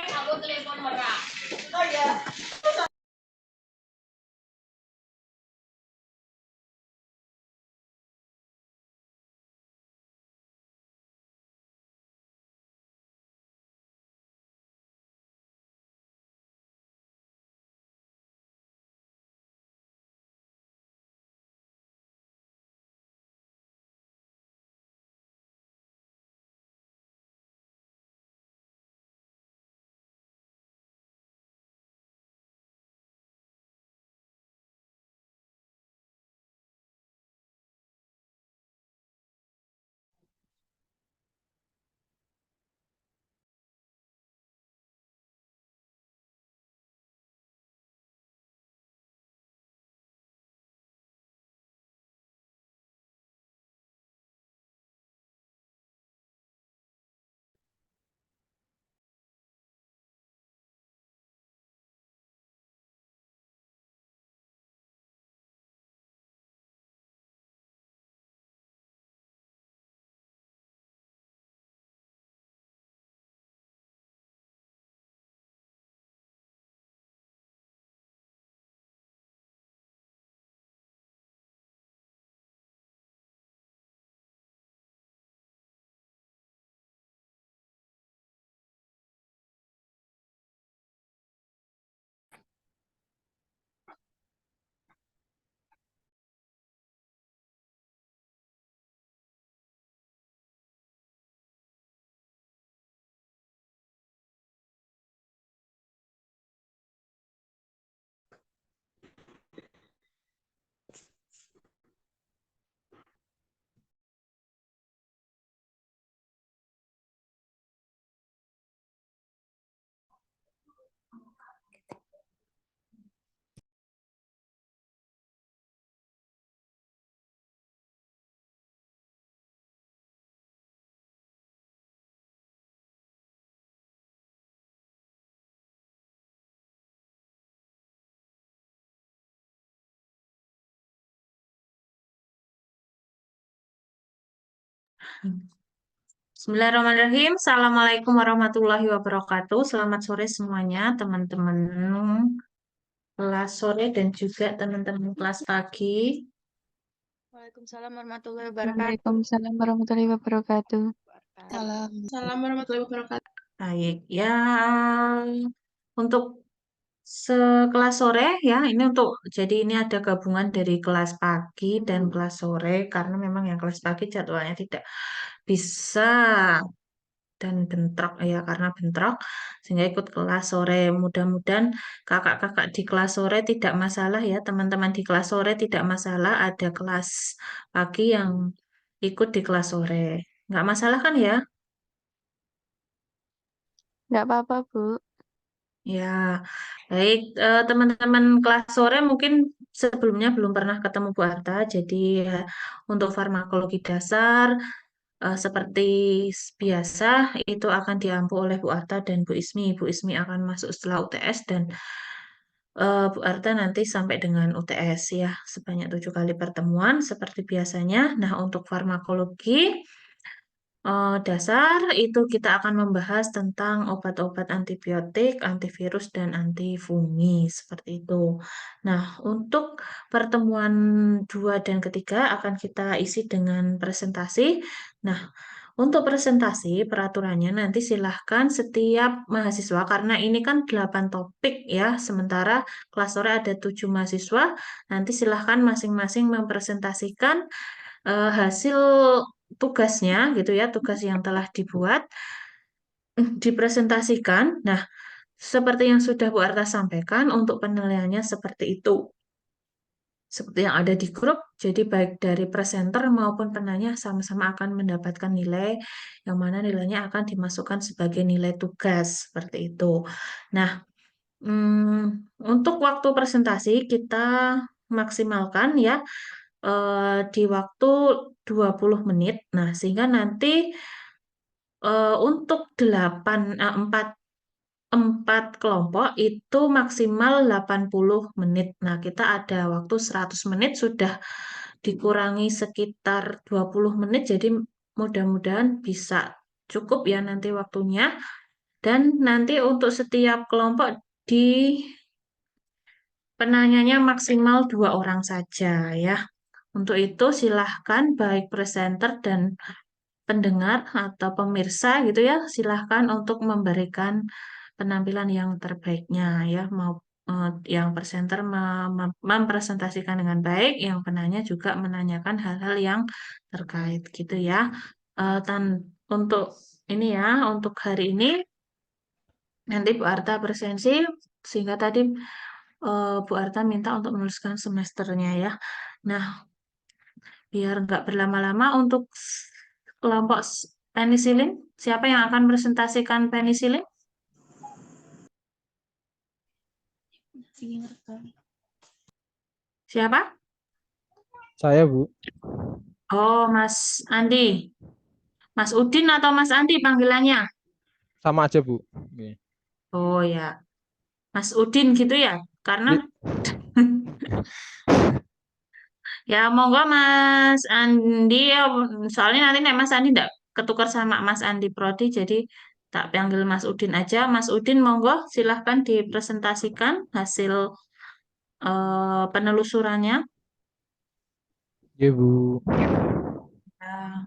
Aku telepon merah. Oh ya. Bismillahirrahmanirrahim. Assalamualaikum warahmatullahi wabarakatuh. Selamat sore semuanya, teman-teman kelas sore dan juga teman-teman kelas pagi. Waalaikumsalam warahmatullahi wabarakatuh. Waalaikumsalam warahmatullahi wabarakatuh. Salam warahmatullahi wabarakatuh. Baik, ya untuk sekelas sore ya, ini untuk jadi ini ada gabungan dari kelas pagi dan kelas sore karena memang yang kelas pagi jadwalnya tidak bisa dan bentrok ya karena bentrok sehingga ikut kelas sore. Mudah-mudahan kakak-kakak di kelas sore tidak masalah ya, teman-teman di kelas sore tidak masalah ada kelas pagi yang ikut di kelas sore. Nggak masalah kan ya? Nggak apa-apa, Bu. Ya, baik teman-teman kelas sore mungkin sebelumnya belum pernah ketemu Bu Arta, jadi ya, untuk farmakologi dasar seperti biasa itu akan diampu oleh Bu Arta dan Bu Ismi. Bu Ismi akan masuk setelah UTS dan Bu Arta nanti sampai dengan UTS ya sebanyak 7 kali pertemuan seperti biasanya. Nah untuk farmakologi dasar itu kita akan membahas tentang obat-obat antibiotik, antivirus, dan antifungi seperti itu. Nah, untuk pertemuan 2 dan ketiga akan kita isi dengan presentasi. Nah, untuk presentasi peraturannya nanti silahkan setiap mahasiswa karena ini kan 8 topik ya, sementara kelas sore ada 7 mahasiswa, nanti silahkan masing-masing mempresentasikan hasil tugasnya gitu ya, tugas yang telah dibuat dipresentasikan. Nah, seperti yang sudah Bu Arta sampaikan untuk penilaiannya seperti itu. Seperti yang ada di grup, jadi baik dari presenter maupun penanya sama-sama akan mendapatkan nilai yang mana nilainya akan dimasukkan sebagai nilai tugas seperti itu. Nah, untuk waktu presentasi kita maksimalkan ya di waktu 20 menit. Nah, sehingga nanti untuk 4 kelompok itu maksimal 80 menit. Nah, kita ada waktu 100 menit sudah dikurangi sekitar 20 menit, jadi mudah-mudahan bisa cukup ya nanti waktunya. Dan nanti untuk setiap kelompok di penanyanya maksimal 2 orang saja ya. Untuk itu silahkan baik presenter dan pendengar atau pemirsa gitu ya, silahkan untuk memberikan penampilan yang terbaiknya ya. Mau yang presenter mempresentasikan dengan baik, yang penanya juga menanyakan hal-hal yang terkait gitu ya. Untuk ini ya, untuk hari ini nanti Bu Arta presensi, sehingga tadi Bu Arta minta untuk menuliskan semesternya ya. Nah, biar nggak berlama-lama untuk kelompok penisilin, siapa yang akan presentasikan penisilin? Siapa? Saya, Bu. Oh, Mas Andi. Mas Udin atau Mas Andi panggilannya? Sama aja, Bu. Oke. Oh ya, Mas Udin gitu ya? Karena ya monggo Mas Andi ya, soalnya nanti nek Mas Andi enggak ketukar sama Mas Andi Prodi, jadi tak panggil Mas Udin aja. Mas Udin monggo silahkan dipresentasikan hasil penelusurannya. Iya, Bu. Ya.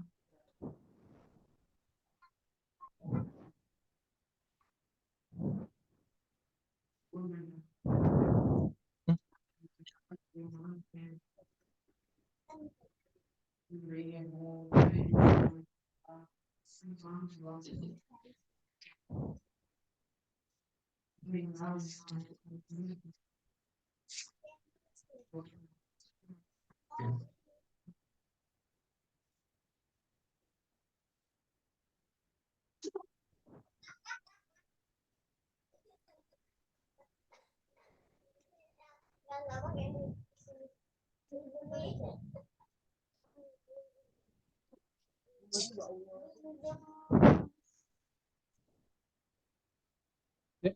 Ya.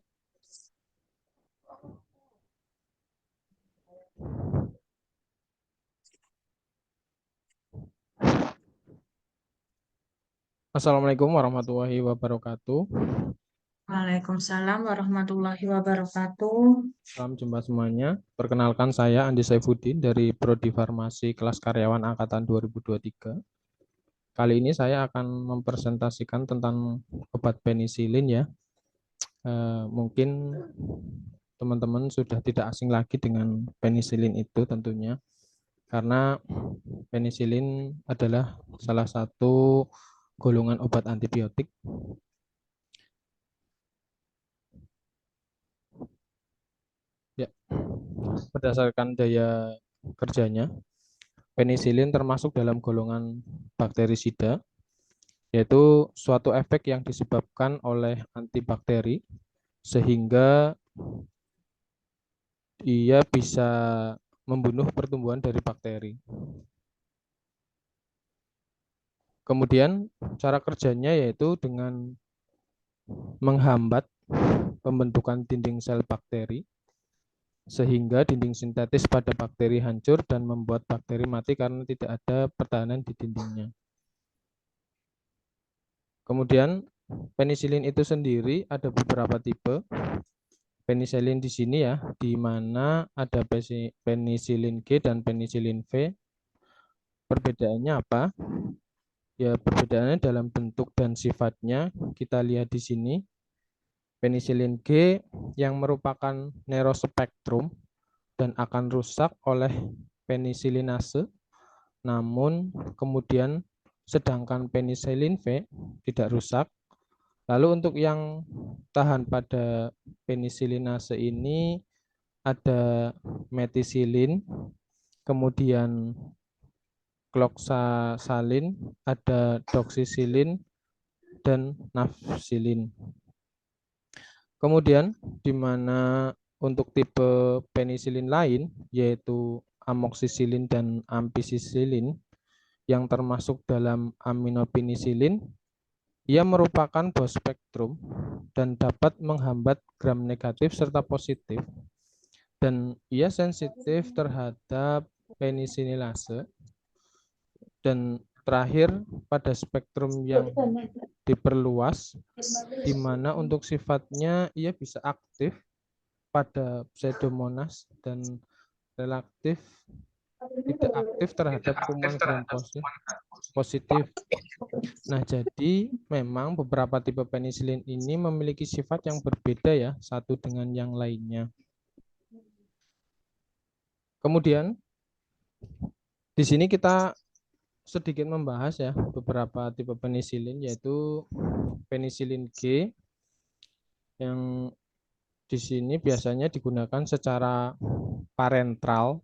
Assalamualaikum warahmatullahi wabarakatuh. Waalaikumsalam warahmatullahi wabarakatuh. Salam jumpa semuanya. Perkenalkan saya Andi Saifuddin dari Prodi Farmasi kelas karyawan angkatan 2023. Kali ini saya akan mempresentasikan tentang obat penisilin ya. Mungkin teman-teman sudah tidak asing lagi dengan penisilin itu tentunya. Karena penisilin adalah salah satu golongan obat antibiotik. Ya, berdasarkan daya kerjanya, penisilin termasuk dalam golongan bakterisida, yaitu suatu efek yang disebabkan oleh antibakteri, sehingga ia bisa membunuh pertumbuhan dari bakteri. Kemudian cara kerjanya yaitu dengan menghambat pembentukan dinding sel bakteri, sehingga dinding sintetis pada bakteri hancur dan membuat bakteri mati karena tidak ada pertahanan di dindingnya. Kemudian penisilin itu sendiri ada beberapa tipe. Penisilin di sini ya, di mana ada penisilin G dan penisilin V. Perbedaannya apa? Ya, perbedaannya dalam bentuk dan sifatnya. Kita lihat di sini. Penisilin G yang merupakan neurospektrum dan akan rusak oleh penisilinase. Namun kemudian sedangkan penisilin V tidak rusak. Lalu untuk yang tahan pada penisilinase ini ada metisilin, kemudian kloksasalin, ada doksisilin, dan nafsilin. Kemudian di mana untuk tipe penisilin lain yaitu amoksisilin dan ampisisilin yang termasuk dalam aminopenisilin, ia merupakan broad spektrum dan dapat menghambat gram negatif serta positif, dan ia sensitif terhadap penisilinase dan terakhir pada spektrum yang diperluas, di mana untuk sifatnya ia bisa aktif pada Pseudomonas dan relatif tidak aktif terhadap kuman gram positif. Nah, jadi memang beberapa tipe penisilin ini memiliki sifat yang berbeda ya, satu dengan yang lainnya. Kemudian di sini kita sedikit membahas ya beberapa tipe penisilin, yaitu penisilin G yang di sini biasanya digunakan secara parentral.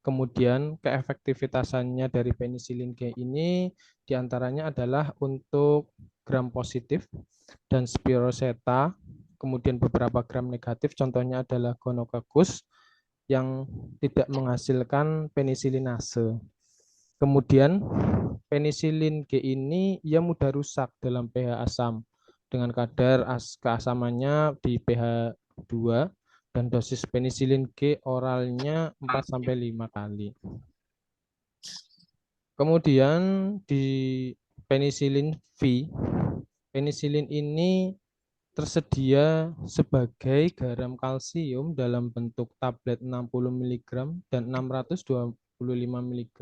Kemudian keefektivitasannya dari penisilin G ini diantaranya adalah untuk gram positif dan Spiroseta, kemudian beberapa gram negatif, contohnya adalah Gonococcus yang tidak menghasilkan penisilinase. Kemudian penisilin G ini ia mudah rusak dalam pH asam dengan kadar keasamannya di pH 2 dan dosis penisilin G oralnya 4-5 kali. Kemudian di penisilin V, penisilin ini tersedia sebagai garam kalsium dalam bentuk tablet 60 mg dan 625 mg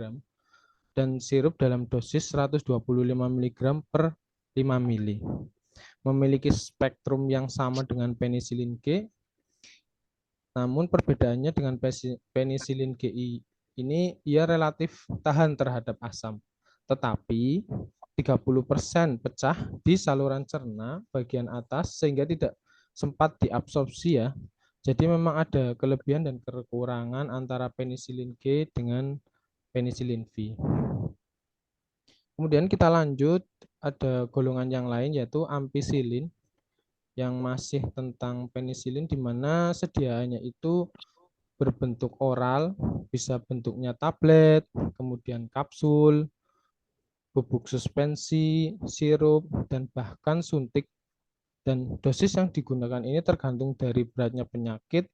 dan sirup dalam dosis 125 mg per 5 ml. Memiliki spektrum yang sama dengan penisilin G, namun perbedaannya dengan penisilin GI ini ia relatif tahan terhadap asam, tetapi 30% pecah di saluran cerna bagian atas sehingga tidak sempat diabsorpsi ya. Jadi memang ada kelebihan dan kekurangan antara penisilin G dengan penisilin V. Kemudian kita lanjut, ada golongan yang lain yaitu ampicillin yang masih tentang penisilin, di mana sediaannya itu berbentuk oral, bisa bentuknya tablet, kemudian kapsul, bubuk suspensi, sirup, dan bahkan suntik. Dan dosis yang digunakan ini tergantung dari beratnya penyakit,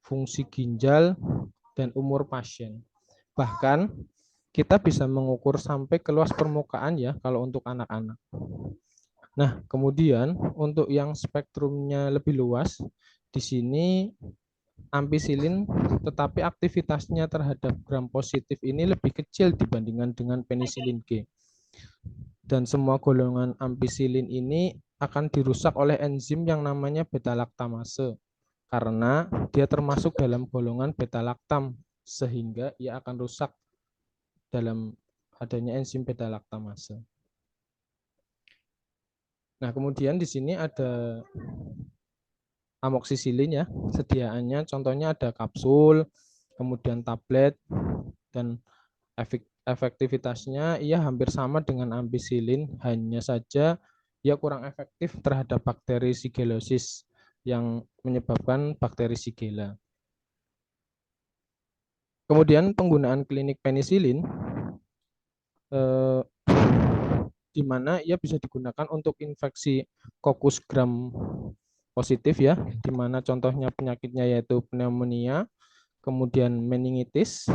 fungsi ginjal, dan umur pasien. Bahkan kita bisa mengukur sampai ke luas permukaan ya kalau untuk anak-anak. Nah, kemudian untuk yang spektrumnya lebih luas, di sini ampicillin, tetapi aktivitasnya terhadap gram positif ini lebih kecil dibandingkan dengan penisilin G. Dan semua golongan ampicillin ini akan dirusak oleh enzim yang namanya beta-laktamase, karena dia termasuk dalam golongan beta-laktam, sehingga ia akan rusak dalam adanya enzim beta-laktamase. Nah, kemudian di sini ada amoksisilin ya, sediaannya contohnya ada kapsul, kemudian tablet, dan efektivitasnya ia hampir sama dengan ampicillin, hanya saja ia kurang efektif terhadap bakteri Shigellosis yang menyebabkan bakteri Shigella. Kemudian penggunaan klinik penisilin di mana ia bisa digunakan untuk infeksi Coccus gram positif ya, di mana contohnya penyakitnya yaitu pneumonia, kemudian meningitis,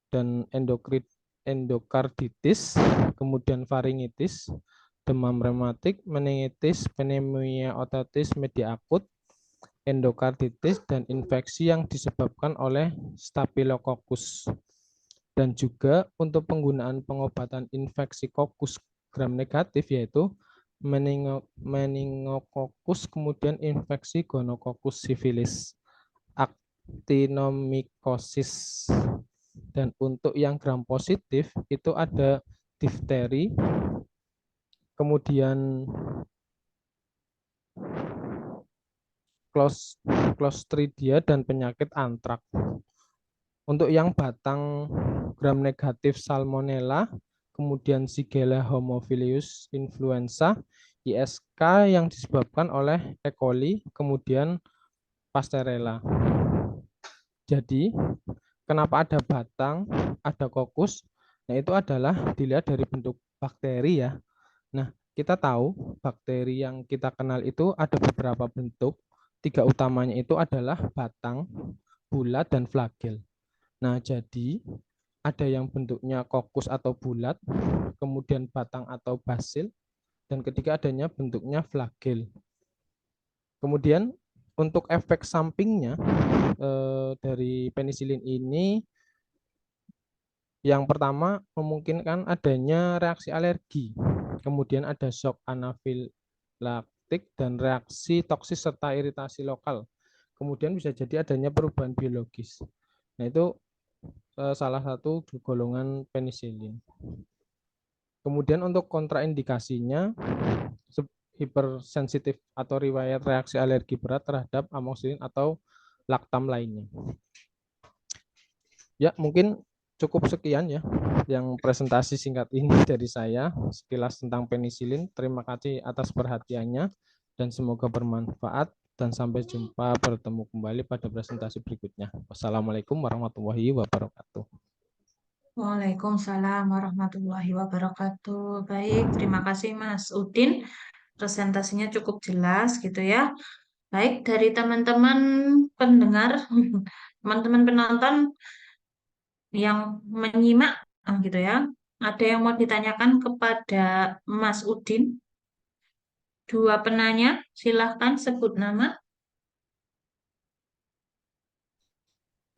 dan endokarditis, kemudian faringitis, demam rematik, meningitis, pneumonia otitis media akut, endokarditis, dan infeksi yang disebabkan oleh Staphylococcus. Dan juga untuk penggunaan pengobatan infeksi Coccus gram negatif yaitu meningococcus, kemudian infeksi gonococcus sifilis, actinomycosis. Dan untuk yang gram positif itu ada difteri, kemudian Clostridia, dan penyakit antrak. Untuk yang batang gram negatif Salmonella, kemudian Shigella haemophilus influenza, ISK yang disebabkan oleh E. coli, kemudian Pasteurella. Jadi, kenapa ada batang, ada kokus? Nah, itu adalah dilihat dari bentuk bakteri ya. Nah, kita tahu bakteri yang kita kenal itu ada beberapa bentuk. 3 utamanya itu adalah batang, bulat, dan flagel. Nah, jadi ada yang bentuknya kokus atau bulat, kemudian batang atau basil, dan ketiga adanya bentuknya flagel. Kemudian untuk efek sampingnya dari penisilin ini, yang pertama memungkinkan adanya reaksi alergi, kemudian ada shock anafilaktik dan reaksi toksis serta iritasi lokal. Kemudian bisa jadi adanya perubahan biologis. Nah, itu salah satu golongan penisilin. Kemudian untuk kontraindikasinya, hipersensitif atau riwayat reaksi alergi berat terhadap amoxicillin atau laktam lainnya. Ya, mungkin cukup sekian ya yang presentasi singkat ini dari saya sekilas tentang penisilin. Terima kasih atas perhatiannya dan semoga bermanfaat dan sampai jumpa, bertemu kembali pada presentasi berikutnya. Wassalamualaikum warahmatullahi wabarakatuh. Waalaikumsalam warahmatullahi wabarakatuh. Baik, terima kasih Mas Udin. Presentasinya cukup jelas gitu ya. Baik, dari teman-teman pendengar, teman-teman penonton yang menyimak gitu ya. Ada yang mau ditanyakan kepada Mas Udin? Dua penanya, silahkan sebut nama.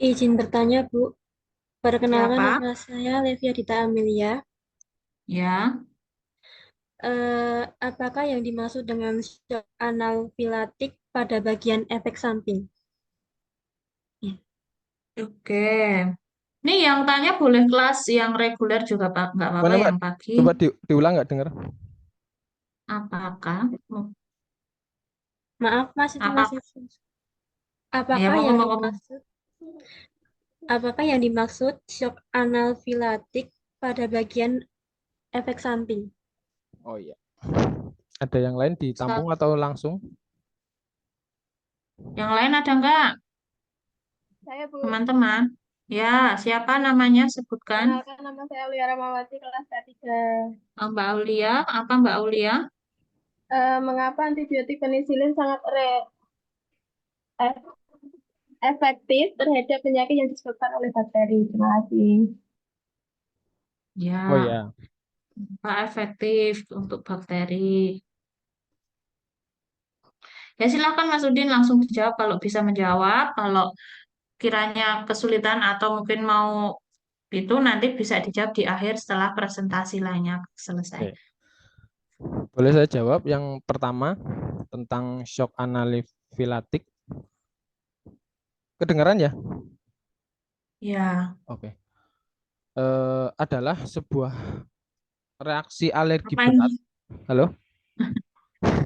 Izin bertanya, Bu. Perkenalkan, Siapa? nama saya Levia Dita Amelia. Ya, Apakah yang dimaksud dengan shock anafilaktik pada bagian efek samping? oke. Ini yang tanya boleh kelas yang reguler juga Pak, nggak apa-apa Mana, Mbak? yang pagi. Coba diulang, nggak dengar? Apakah? Maaf, Mas, itu Apa? masih. Ya, Apakah yang ngomong. dimaksud? Apakah yang dimaksud shock anafilaktik pada bagian efek samping? Oh iya. Ada yang lain ditampung atau langsung? Yang lain ada nggak, Saya, Bu. teman-teman? Ya, siapa namanya? Sebutkan. Kenalkan, nama saya Aulia Ramawati, kelas K3. Mbak Aulia, apa Mbak Aulia? Mengapa antibiotik penisilin sangat efektif terhadap penyakit yang disebabkan oleh bakteri? Terima kasih. Ya, Oh ya. Pak, efektif untuk bakteri. Ya, silakan Mas Udin langsung dijawab kalau bisa menjawab. Kalau kiranya kesulitan atau mungkin mau itu nanti bisa dijawab di akhir setelah presentasi lainnya selesai. Oke. Boleh saya jawab yang pertama tentang shock anafilaktik. Kedengaran ya? Ya, Oke. Adalah sebuah reaksi alergi apa berat. ini? Halo?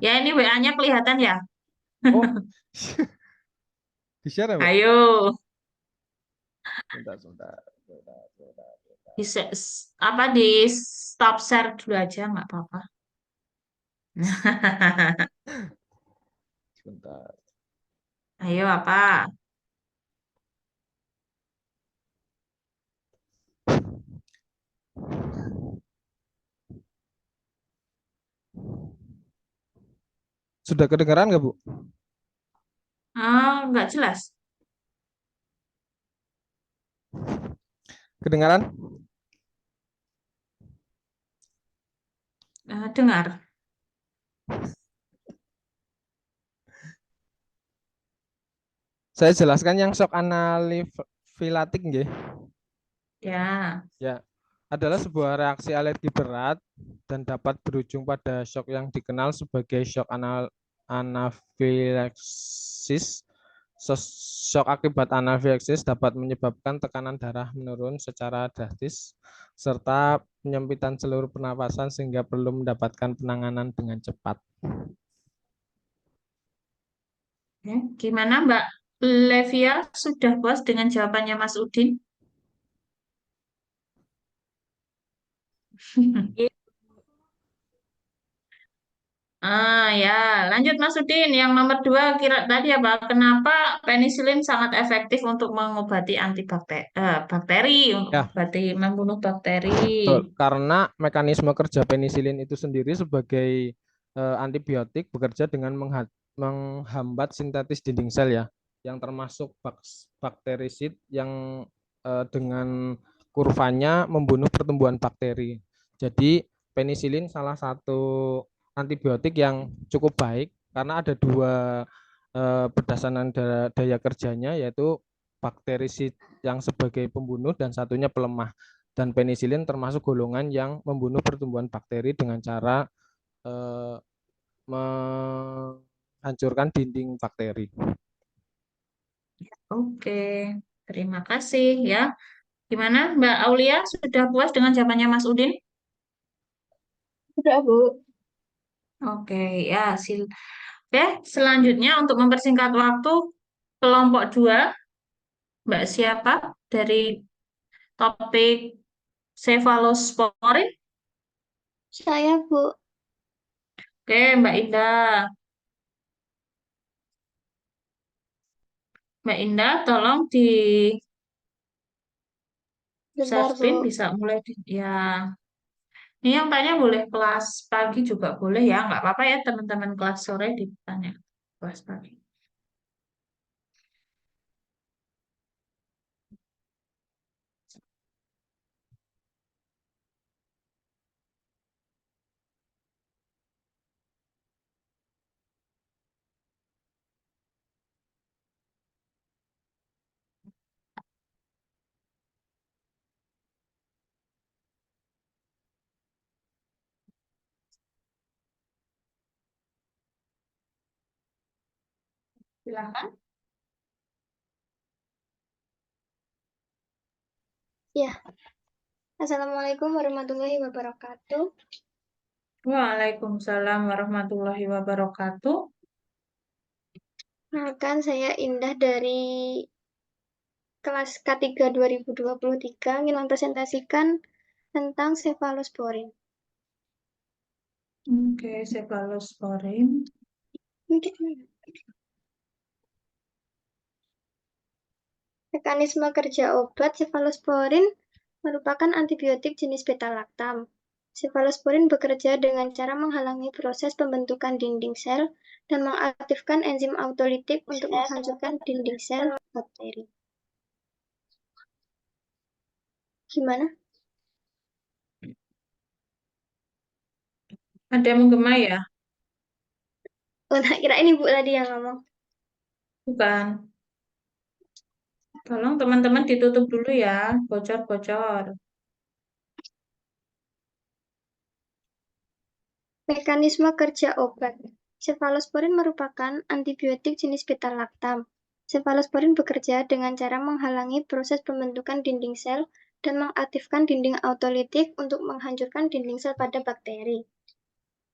Ya, ini WA-nya kelihatan ya? Oh, di-share ya, Mbak? Ayo, Sebentar. di stop share dulu aja, nggak apa-apa. Sebentar. Ayo, apa? Sudah kedengaran nggak, Bu? Nggak jelas. Kedengaran? Dengar. Saya jelaskan yang shock anafilaktik nggih. Ya, Ya, adalah sebuah reaksi alergi berat dan dapat berujung pada shock yang dikenal sebagai shock anafilaksis. Shock akibat anafilaksis dapat menyebabkan tekanan darah menurun secara drastis serta penyempitan seluruh pernapasan sehingga perlu mendapatkan penanganan dengan cepat. gimana Mbak Levia? Sudah puas dengan jawabannya Mas Udin? Ya, lanjut Mas Udin. Yang nomor 2 kira tadi apa? Kenapa penisilin sangat efektif untuk mengobati bakteri, untuk Ya, mengobati membunuh bakteri? betul. Karena mekanisme kerja penisilin itu sendiri sebagai antibiotik bekerja dengan menghambat sintetis dinding sel ya, yang termasuk bakterisid yang dengan kurvanya membunuh pertumbuhan bakteri. Jadi penisilin salah satu antibiotik yang cukup baik karena ada dua berdasarkan daya kerjanya, yaitu bakterisid yang sebagai pembunuh dan satunya pelemah. Dan penisilin termasuk golongan yang membunuh pertumbuhan bakteri dengan cara menghancurkan dinding bakteri. Oke, terima kasih ya. Gimana Mbak Aulia, sudah puas dengan jawabannya Mas Udin? Sudah, Bu. Oke, ya. Oke, selanjutnya untuk mempersingkat waktu, kelompok 2, Mbak siapa dari topik cephalosporin? Saya, Bu. Oke, Mbak Indah. Mbak Indah, tolong di share Sebentar, screen, Bu. bisa mulai ya. Ini yang tanya boleh kelas pagi juga boleh ya, nggak apa-apa ya teman-teman kelas sore ditanya kelas pagi. Silakan. Ya. Assalamualaikum warahmatullahi wabarakatuh. Waalaikumsalam warahmatullahi wabarakatuh. Kenalkan, saya Indah dari kelas K3 2023 ingin mempresentasikan tentang cephalosporin. Oke, cephalosporin. Mekanisme kerja obat cephalosporin merupakan antibiotik jenis beta-laktam. Cephalosporin bekerja dengan cara menghalangi proses pembentukan dinding sel dan mengaktifkan enzim autolitik untuk menghancurkan dinding sel bakteri. Gimana? Ada yang menggema ya? Oh, nah, kirain Ibu tadi yang ngomong. Bukan. Tolong teman-teman ditutup dulu ya, bocor-bocor. Mekanisme kerja obat. Cephalosporin merupakan antibiotik jenis beta-laktam. Cephalosporin bekerja dengan cara menghalangi proses pembentukan dinding sel dan mengaktifkan dinding autolitik untuk menghancurkan dinding sel pada bakteri.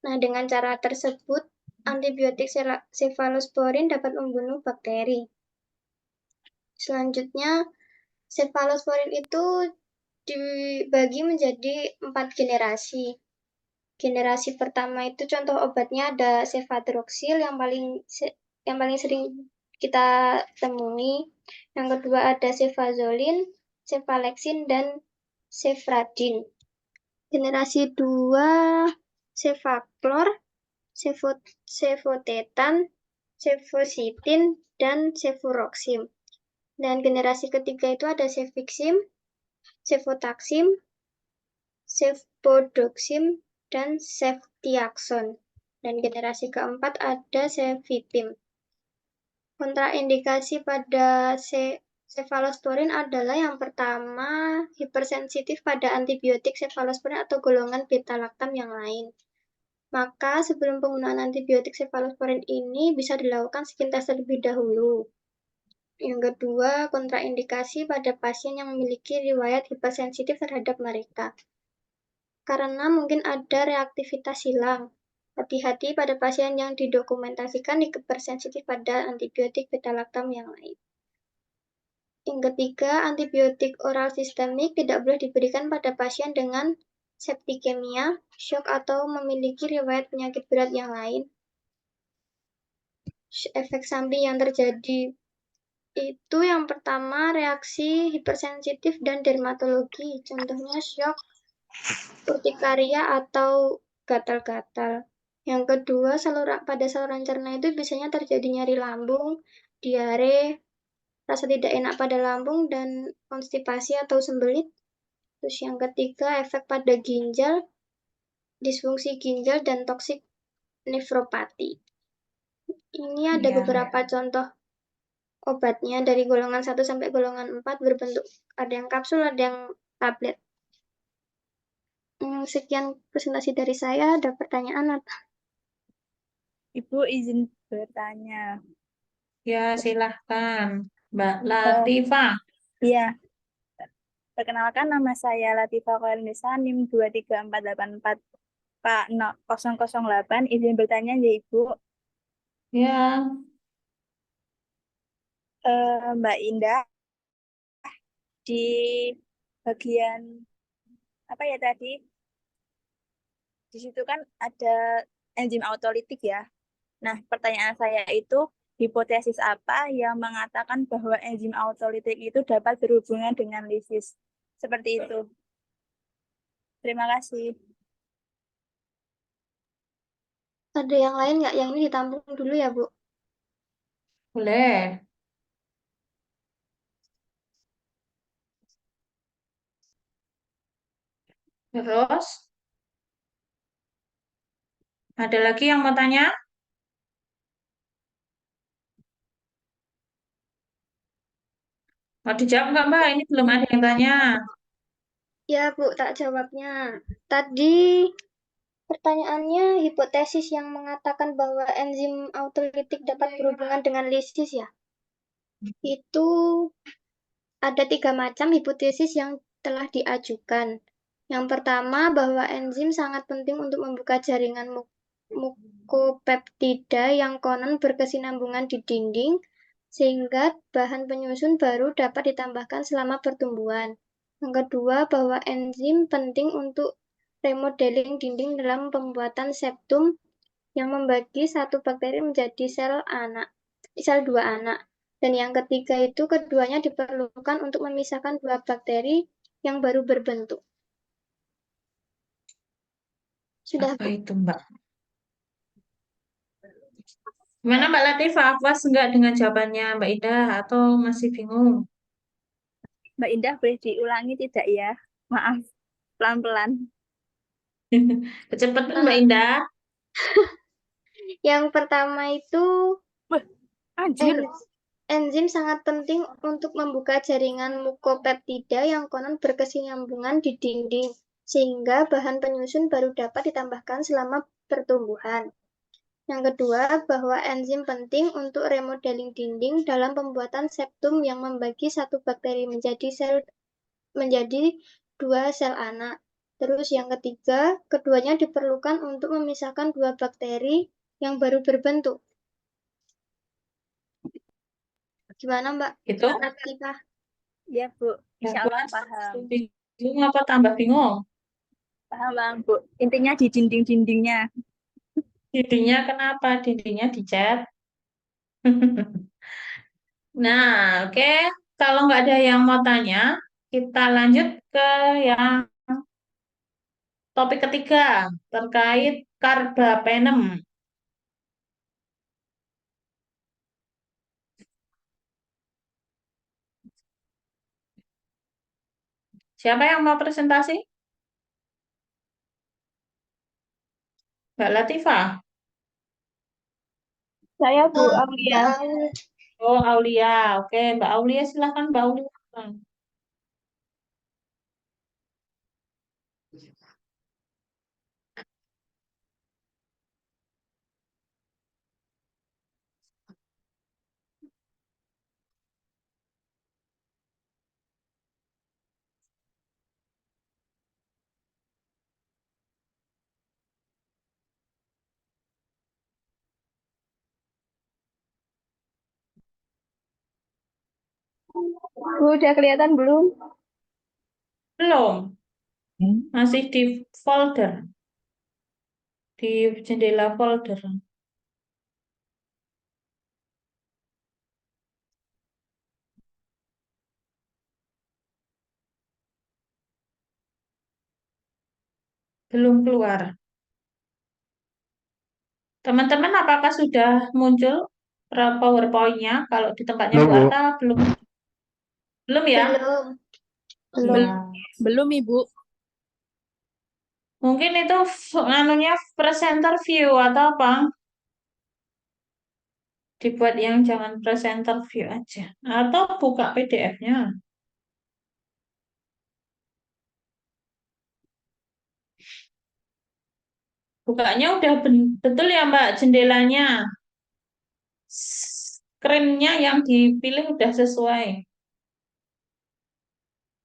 Nah, dengan cara tersebut, antibiotik cephalosporin dapat membunuh bakteri. Selanjutnya, cephalosporin itu dibagi menjadi 4 generasi. Generasi pertama itu contoh obatnya ada cefadroxil yang paling sering kita temui. Yang kedua ada cefazolin, cefalexin, dan cefradin. Generasi 2 cefaclor, cefotetan, cefositin, dan cefuroxim. Dan generasi ketiga itu ada cefixim, cefotaxim, cefodoxim, dan ceftriaxone. Dan generasi keempat ada cefipim. Kontraindikasi pada cephalosporin adalah yang pertama, hipersensitif pada antibiotik cephalosporin atau golongan beta-laktam yang lain. Maka sebelum penggunaan antibiotik cephalosporin ini bisa dilakukan sepintas terlebih dahulu. Yang kedua, kontraindikasi pada pasien yang memiliki riwayat hipersensitif terhadap mereka. Karena mungkin ada reaktivitas silang. Hati-hati pada pasien yang didokumentasikan hipersensitif pada antibiotik beta-laktam yang lain. Yang ketiga, antibiotik oral sistemik tidak boleh diberikan pada pasien dengan septikemia, shock, atau memiliki riwayat penyakit berat yang lain. Efek samping yang terjadi itu yang pertama, reaksi hipersensitif dan dermatologi. Contohnya shock, urtikaria, atau gatal-gatal. Yang kedua, pada saluran cerna itu biasanya terjadi nyeri lambung, diare, rasa tidak enak pada lambung, dan konstipasi atau sembelit. Terus yang ketiga, efek pada ginjal, disfungsi ginjal, dan toksik nefropati. Ini ada Iya. beberapa contoh obatnya dari golongan 1 sampai golongan 4 berbentuk, ada yang kapsul, ada yang tablet. Sekian presentasi dari saya, ada pertanyaan atau? Ibu izin bertanya. Ya, silahkan. Mbak Latifah. Iya. Perkenalkan, nama saya Latifah Koelnisa, NIM 23484 Pak 008. Izin bertanya ya Ibu. Ya, Mbak Indah, di bagian apa ya tadi? Di situ kan ada enzim autolitik ya. Nah, pertanyaan saya itu hipotesis apa yang mengatakan bahwa enzim autolitik itu dapat berhubungan dengan lisis? Seperti itu. Terima kasih. Ada yang lain nggak? Yang ini ditampung dulu ya, Bu. boleh. Terus, ada lagi yang mau tanya? Mau dijawab nggak, Mbak? Ini belum ada yang tanya. Ya, Bu, tak jawabnya. Tadi pertanyaannya hipotesis yang mengatakan bahwa enzim autolitik dapat berhubungan dengan lisis ya. Itu ada 3 macam hipotesis yang telah diajukan. Yang pertama, bahwa enzim sangat penting untuk membuka jaringan mukopeptida yang konon berkesinambungan di dinding, sehingga bahan penyusun baru dapat ditambahkan selama pertumbuhan. Yang kedua, bahwa enzim penting untuk remodeling dinding dalam pembuatan septum yang membagi satu bakteri menjadi sel dua anak. Dan yang ketiga itu keduanya diperlukan untuk memisahkan dua bakteri yang baru berbentuk. Sudah, Apa Bu. itu, Mbak? Gimana Mbak Latifah? Puas nggak dengan jawabannya Mbak Ida atau masih bingung? Mbak Indah boleh diulangi tidak ya? Maaf, pelan-pelan. Kecepatan Mbak Indah. Yang pertama itu Wah, anjir. enzim sangat penting untuk membuka jaringan mukopeptida yang konon berkesinambungan di dinding, sehingga bahan penyusun baru dapat ditambahkan selama pertumbuhan. Yang kedua, bahwa enzim penting untuk remodeling dinding dalam pembuatan septum yang membagi satu bakteri menjadi dua sel anak. Terus yang ketiga, keduanya diperlukan untuk memisahkan dua bakteri yang baru berbentuk. Gimana, Mbak? Itu Latifah? Ya, Bu. ya Insya Allah puas. paham. Bingung apa tambah bingung? Paham, Bu. Intinya di dinding-dindingnya. Dindingnya kenapa? Dindingnya dicat. Nah, oke. Kalau nggak ada yang mau tanya, kita lanjut ke yang topik ketiga terkait karbapenem. Siapa yang mau presentasi? Mbak Latifah? Saya Bu Aulia. Oh, Aulia. Oke, Mbak Aulia silahkan Mbak Aulia. Bu, udah kelihatan belum? Belum, masih di folder, di jendela folder. Belum keluar. Teman-teman, apakah sudah muncul PowerPoint-nya? Kalau di tempatnya Bu Belum, Bu. Arta belum, belum ya? Belum. Belum. Ya. Belum, Ibu. Mungkin itu anunya presenter view atau apa? Dibuat yang jangan presenter view aja. Atau buka PDF-nya. Bukanya udah betul ya Mbak jendelanya. Screen-nya yang dipilih udah sesuai.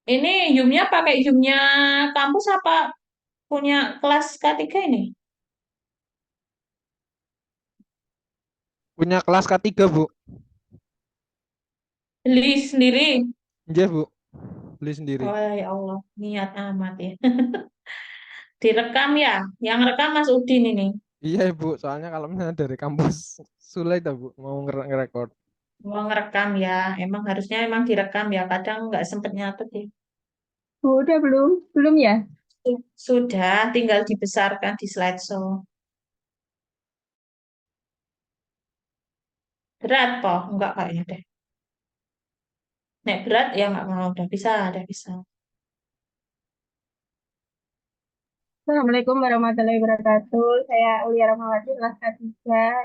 Ini Zoom-nya pakai Zoom-nya kampus apa punya kelas K3 ini? Punya kelas K3, Bu. Beli sendiri. Iya, Bu. Beli sendiri. Oh ya Allah, niat amat ya. Direkam ya, yang rekam Mas Udin ini. Iya, Ibu. Soalnya kalau misalnya dari kampus sulit, Bu, mau ngerekord. Mau ngerekam ya, emang harusnya emang direkam ya. Kadang nggak sempet nyatet ya. Bu, udah belum? Belum ya? Sudah, tinggal dibesarkan di slideshow. Berat toh? Enggak kayaknya deh. Nek berat ya nggak mau, udah bisa. Assalamualaikum warahmatullahi wabarakatuh. Saya Ulia Rahmawati, kelas K3,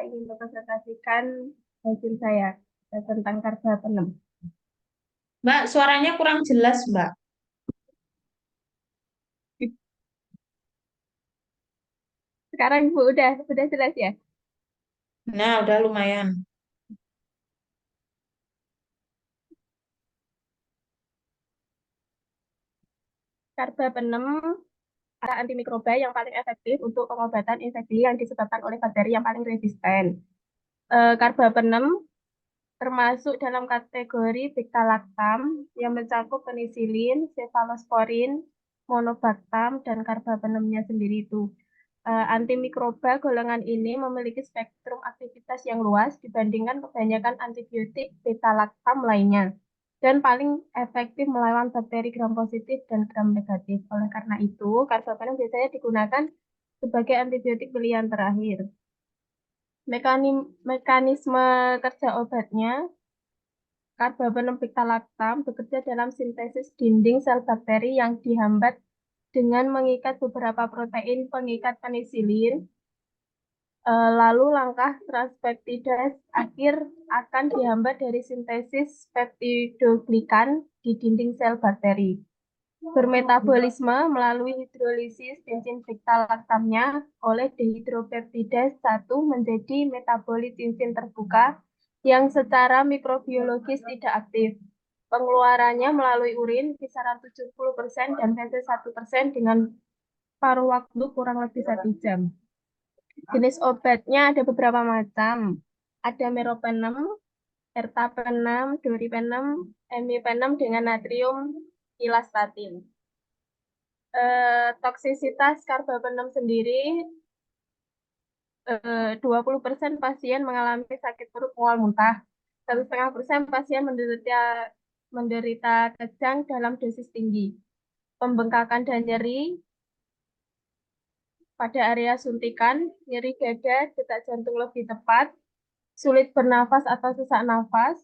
ingin mempresentasikan hasil saya tentang karba penem. Mbak, suaranya kurang jelas, Mbak. Sekarang Ibu udah jelas ya? Nah, udah lumayan. Karba penem adalah antimikroba yang paling efektif untuk pengobatan infeksi yang disebabkan oleh bakteri yang paling resisten. Karba penem termasuk dalam kategori beta-lactam yang mencakup penisilin, cefalosporin, monobactam, dan karbapenemnya sendiri itu. Antimikroba golongan ini memiliki spektrum aktivitas yang luas dibandingkan kebanyakan antibiotik beta-lactam lainnya dan paling efektif melawan bakteri gram positif dan gram negatif. Oleh karena itu, karbapenem biasanya digunakan sebagai antibiotik pilihan terakhir. Mekanisme kerja obatnya, karbapenem beta-lactam bekerja dalam sintesis dinding sel bakteri yang dihambat dengan mengikat beberapa protein pengikat penisilin. Lalu langkah transpeptidase akhir akan dihambat dari sintesis peptidoglikan di dinding sel bakteri. Bermetabolisme melalui hidrolisis enzim beta-lactamnya oleh dehidropeptidase 1 menjadi metabolit enzim terbuka yang secara mikrobiologis tidak aktif. Pengeluarannya melalui urin kisaran 70% dan feses 1% dengan paruh waktu kurang lebih 1 jam. Jenis obatnya ada beberapa macam. Ada meropenem, ertapenem, doripenem, emipenem dengan natrium ilastatin. Toksisitas karbapenem sendiri 20% pasien mengalami sakit perut mual muntah. 1,5% pasien menderita kejang dalam dosis tinggi. Pembengkakan dan nyeri pada area suntikan, nyeri dada, detak jantung lebih tepat, sulit bernafas atau sesak nafas,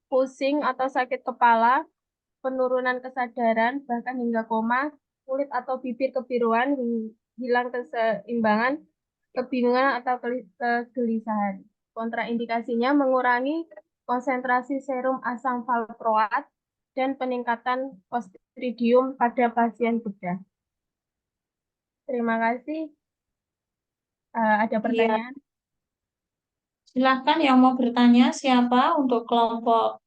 pusing atau sakit kepala, penurunan kesadaran, bahkan hingga koma, kulit atau bibir kebiruan, hilang keseimbangan, kebingungan atau kegelisahan. Kontraindikasinya mengurangi konsentrasi serum asam valproat dan peningkatan Clostridium pada pasien bedah. Terima kasih. Ada pertanyaan? Silahkan yang mau bertanya siapa untuk kelompok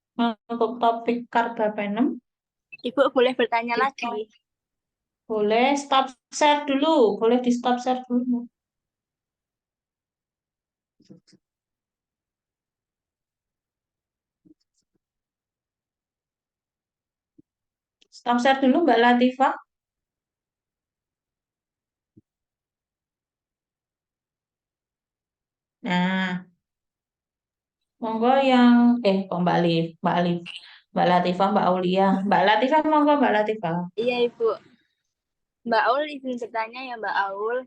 untuk topik karbapenem. Ibu boleh bertanya lagi. Boleh stop share dulu, boleh di stop share dulu. Stop share dulu Mbak Latifah. Nah, monggo yang kok Mbak Alif, Mbak Latifah, Mbak Aulia, Mbak Latifah monggo Mbak Latifah. Iya, Ibu. Mbak Aul izin bertanya ya, Mbak Aul.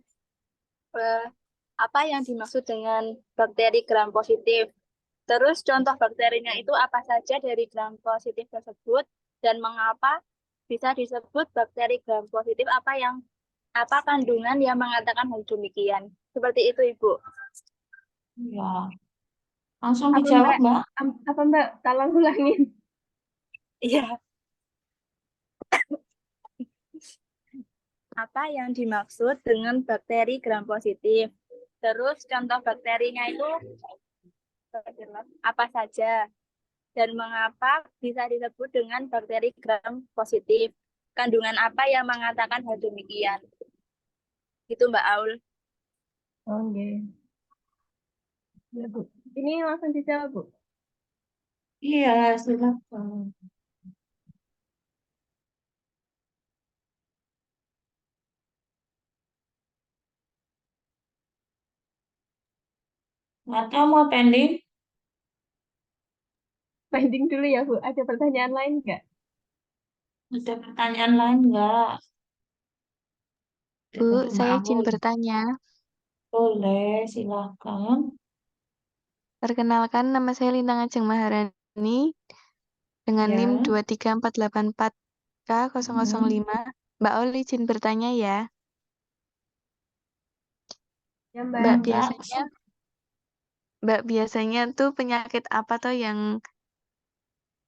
Apa yang dimaksud dengan bakteri gram positif? Terus contoh bakterinya itu apa saja dari gram positif tersebut dan mengapa bisa disebut bakteri gram positif apa kandungan yang mengatakan hal demikian. Seperti itu, Ibu. Ya, langsung Apa dijawab, Mbak? Mbak. Apa Mbak? Tolong ulangin. Iya. Apa yang dimaksud dengan bakteri gram positif? Terus contoh bakterinya itu apa saja? Dan mengapa bisa disebut dengan bakteri gram positif? Kandungan apa yang mengatakan hal demikian? Itu Mbak Aul. Oke. Ya, Bu. Ini langsung dijawab, Bu. Iya, silakan. Atau mau pending? Pending dulu ya, Bu. Ada pertanyaan lain nggak? Ada pertanyaan lain nggak? Bu, Untuk Mbak saya izin Amul. bertanya. Boleh, silakan. Perkenalkan, nama saya Lintang Ajeng Maharani dengan NIM Ya. 23484K005. Mbak Ol izin bertanya ya. Ya, Mbak Mbak. Enggak. biasanya tuh penyakit apa tuh yang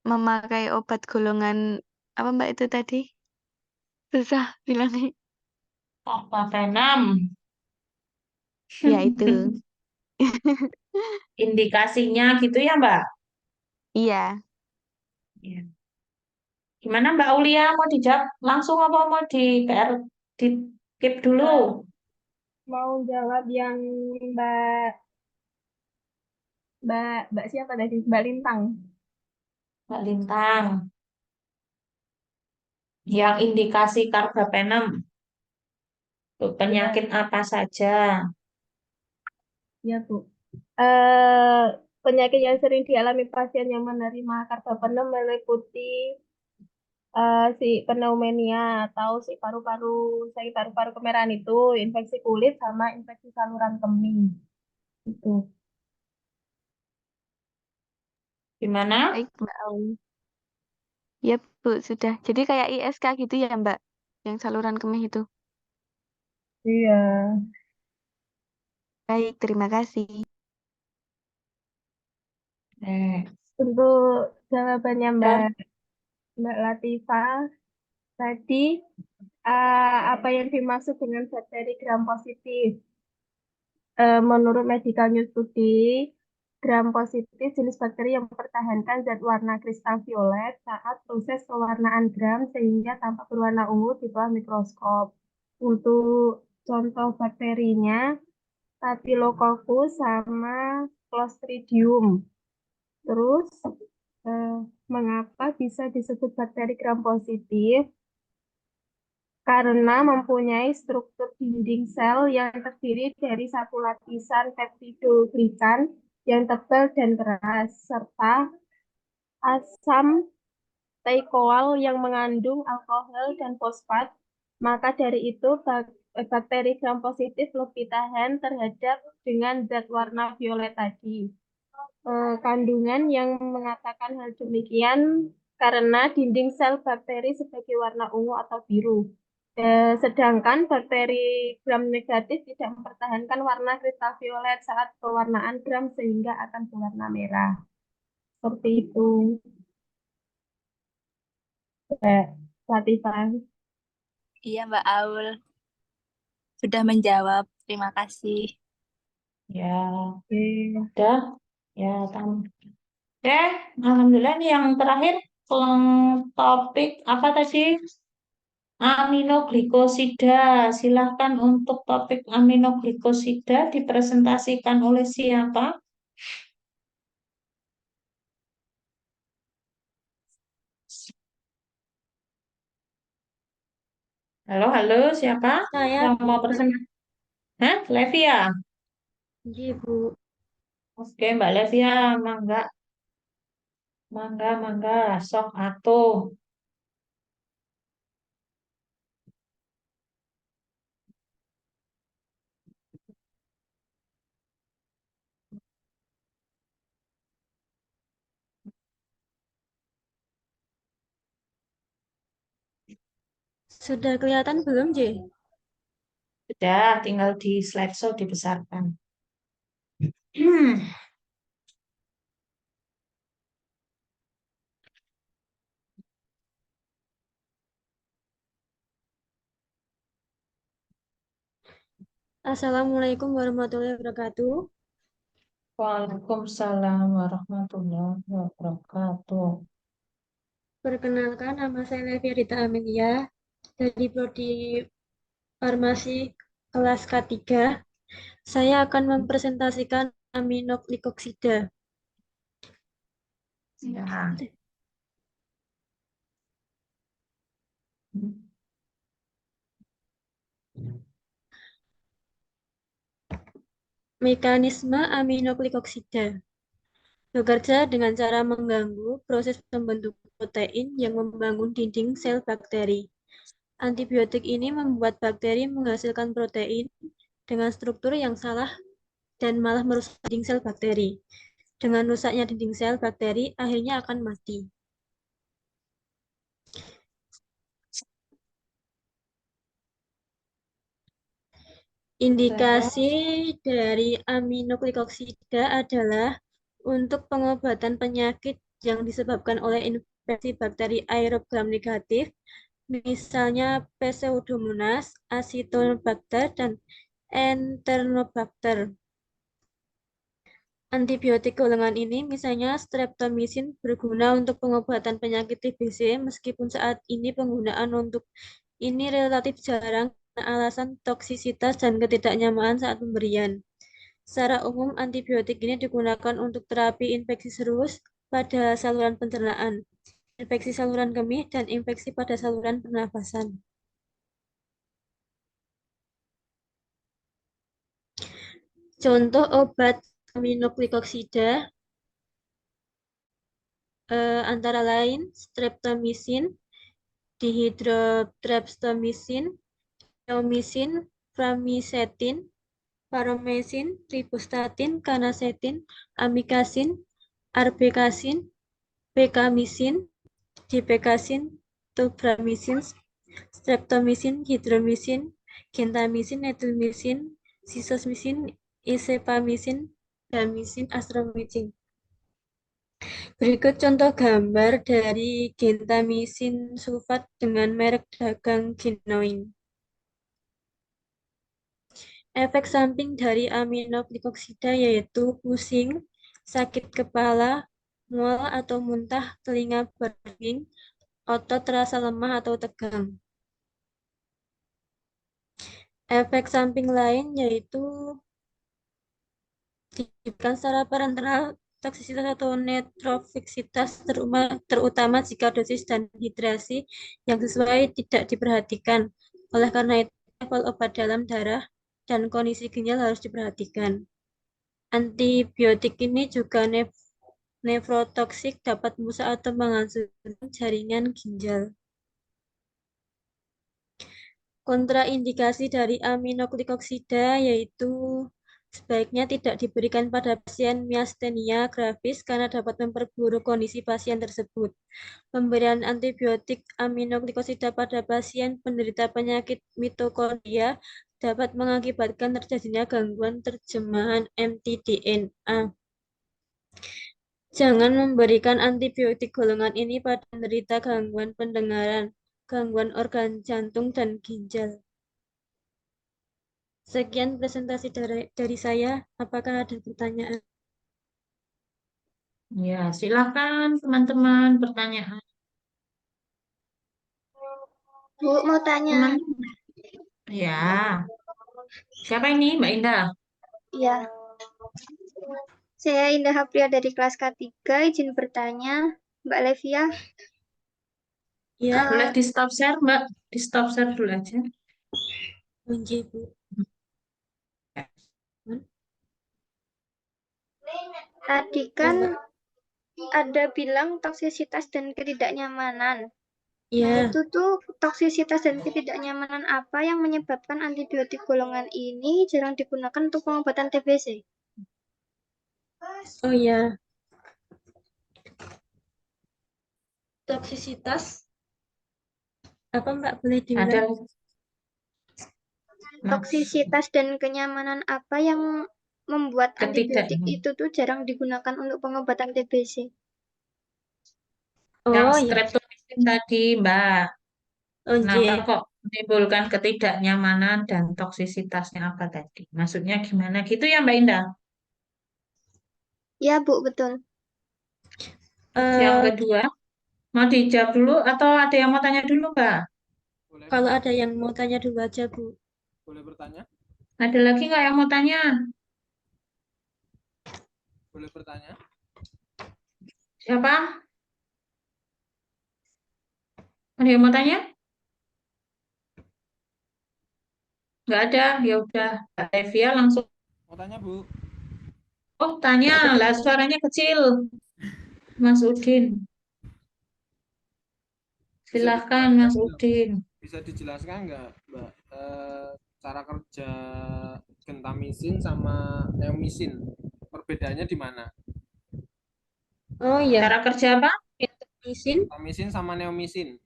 memakai obat golongan apa Mbak itu tadi? Susah bilangnya. Karbapenem. Ya itu. Indikasinya gitu ya, Mbak? Iya. Iya. Gimana Mbak Aulia? Mau dijawab langsung apa mau di skip dulu? Mau jawab yang Mbak Mbak siapa tadi? Mbak Lintang. Mbak Lintang. Yang indikasi karbapenem. Tuh, Ya, penyakit apa saja? ya, Bu. Penyakit yang sering dialami pasien yang menerima karbapenem meliputi si pneumonia atau si paru-paru sakit paru-paru kemerahan itu, infeksi kulit sama infeksi saluran kemih. Itu. Gimana? Baik, Mbak Ol. Ya, Bu, sudah. Jadi kayak ISK gitu ya, Mbak? Yang saluran kemih itu. Iya. Baik, terima kasih. Eh, Untuk jawabannya dah. Mbak Latifah tadi apa yang dimaksud dengan bakteri gram positif? Menurut Medical News Today, gram positif jenis bakteri yang mempertahankan zat warna kristal violet saat proses pewarnaan gram sehingga tampak berwarna ungu di bawah mikroskop. Untuk contoh bakterinya, Staphylococcus sama Clostridium. Terus, eh, mengapa bisa disebut bakteri gram positif? Karena mempunyai struktur dinding sel yang terdiri dari satu lapisan peptidoglikan yang tebal dan keras, serta asam teikoal yang mengandung alkohol dan fosfat. Maka dari itu, bakteri gram positif lebih tahan terhadap dengan zat warna violet tadi. Kandungan yang mengatakan hal demikian karena dinding sel bakteri sebagai warna ungu atau biru. Sedangkan bakteri gram negatif tidak mempertahankan warna kristal violet saat pewarnaan gram sehingga akan berwarna merah. Seperti itu, Mbak Latifah. Iya, Mbak Aul. Sudah menjawab. Terima kasih. Ya, Oke. udah. Ya, Oke, alhamdulillah nih yang terakhir topik apa tadi? Aminoglikosida. Silahkan untuk topik aminoglikosida dipresentasikan oleh siapa? Halo, halo, siapa Saya, yang Bu. mau presentasi? Hah, Levia? Iya, Bu. Oke, Mbak Levia, mangga, mangga, mangga, sok atuh. Sudah kelihatan belum, J? Sudah, tinggal di slideshow dibesarkan. Assalamualaikum warahmatullahi wabarakatuh. Waalaikumsalam warahmatullahi wabarakatuh. Perkenalkan, nama saya Levia Rita Amelia dari Prodi Farmasi kelas K3. Saya akan mempresentasikan aminoglykoksida. Ya. Mekanisme aminoglykoksida bekerja dengan cara mengganggu proses pembentukan protein yang membangun dinding sel bakteri. Antibiotik ini membuat bakteri menghasilkan protein dengan struktur yang salah dan malah merusak dinding sel bakteri. Dengan rusaknya dinding sel bakteri, akhirnya akan mati. Indikasi dari aminoglykoksida adalah untuk pengobatan penyakit yang disebabkan oleh infeksi bakteri aerob gram negatif, misalnya Pseudomonas, Acinetobacter, dan Enternobacter. Antibiotik golongan ini, misalnya streptomycin, berguna untuk pengobatan penyakit TBC, meskipun saat ini penggunaan untuk ini relatif jarang karena alasan toksisitas dan ketidaknyamanan saat pemberian. Secara umum, antibiotik ini digunakan untuk terapi infeksi serus pada saluran pencernaan, infeksi saluran kemih, dan infeksi pada saluran pernafasan. Contoh obat aminoglykoksida antara lain streptomycin, dihidrostreptomycin, neomycin, framisetin, paromycin, ribostatin, kanasetin, amikasin, arbekasin, bekamisin, dipekasin, tobramycin, streptomycin, hidromycin, gentamicin, netilmycin, sisosmycin, isepamycin, damycin, astromycin. Berikut contoh gambar dari gentamicin sulfat dengan merek dagang Genuine. Efek samping dari aminoglykoksida yaitu pusing, sakit kepala, mual atau muntah, telinga berdenging, otot terasa lemah atau tegang. Efek samping lain yaitu diberikan secara parenteral, toksisitas atau netrofiksitas, terutama jika dosis dan hidrasi yang sesuai tidak diperhatikan. Oleh karena itu, level obat dalam darah dan kondisi ginjal harus diperhatikan. Antibiotik ini juga nefrotoksik, dapat merusak atau menghancurkan jaringan ginjal. Kontraindikasi dari aminoglykoksida yaitu sebaiknya tidak diberikan pada pasien miastenia gravis karena dapat memperburuk kondisi pasien tersebut. Pemberian antibiotik aminoglykoksida pada pasien penderita penyakit mitokondria dapat mengakibatkan terjadinya gangguan terjemahan mtDNA. Jangan memberikan antibiotik golongan ini pada penderita gangguan pendengaran, gangguan organ jantung, dan ginjal. Sekian presentasi dari saya. Apakah ada pertanyaan? Ya, silakan teman-teman pertanyaan. Bu, mau tanya. Teman-teman. Ya. Siapa ini, Mbak Indah? Ya. Saya Indah Hapria dari kelas K3, izin bertanya, Mbak Levia. Ya, Boleh di stop share, Mbak. Di stop share dulu aja. Kunci, Bu. Tadi kan ada bilang toksisitas dan ketidaknyamanan. ya. Nah, itu tuh toksisitas dan ketidaknyamanan apa yang menyebabkan antibiotik golongan ini jarang digunakan untuk pengobatan TBC? Oh ya. Toksisitas Apa Mbak boleh diulang? Ada Mas, Toksisitas dan kenyamanan apa yang membuat ketidak antibiotik itu tuh jarang digunakan untuk pengobatan TBC? yang Oh ya. streptomycin tadi, Mbak. Oh Kenapa iya. kok menimbulkan ketidaknyamanan dan toksisitasnya apa tadi? Maksudnya gimana gitu ya, Mbak Indah? Ya, Bu, betul. Yang Eh, kedua, mau dijawab dulu atau ada yang mau tanya dulu, Mbak? Boleh, kalau ada yang mau tanya dulu aja Bu. boleh bertanya? Ada lagi nggak yang mau tanya? Boleh bertanya? Siapa? Ada yang mau tanya? Nggak ada. Ya udah, Mbak Evia langsung. Mau tanya, Bu? Oh, tanya. Nggak ada Lah, yang- suaranya kecil. Mas Udin. Bisa Silahkan, dijelaskan Mas nggak? Udin. Bisa dijelaskan nggak, Mbak, cara kerja gentamisin sama neomisin? Perbedaannya di mana? Oh iya. Cara kerja apa? Gentamisin, Gentamisin sama neomisin.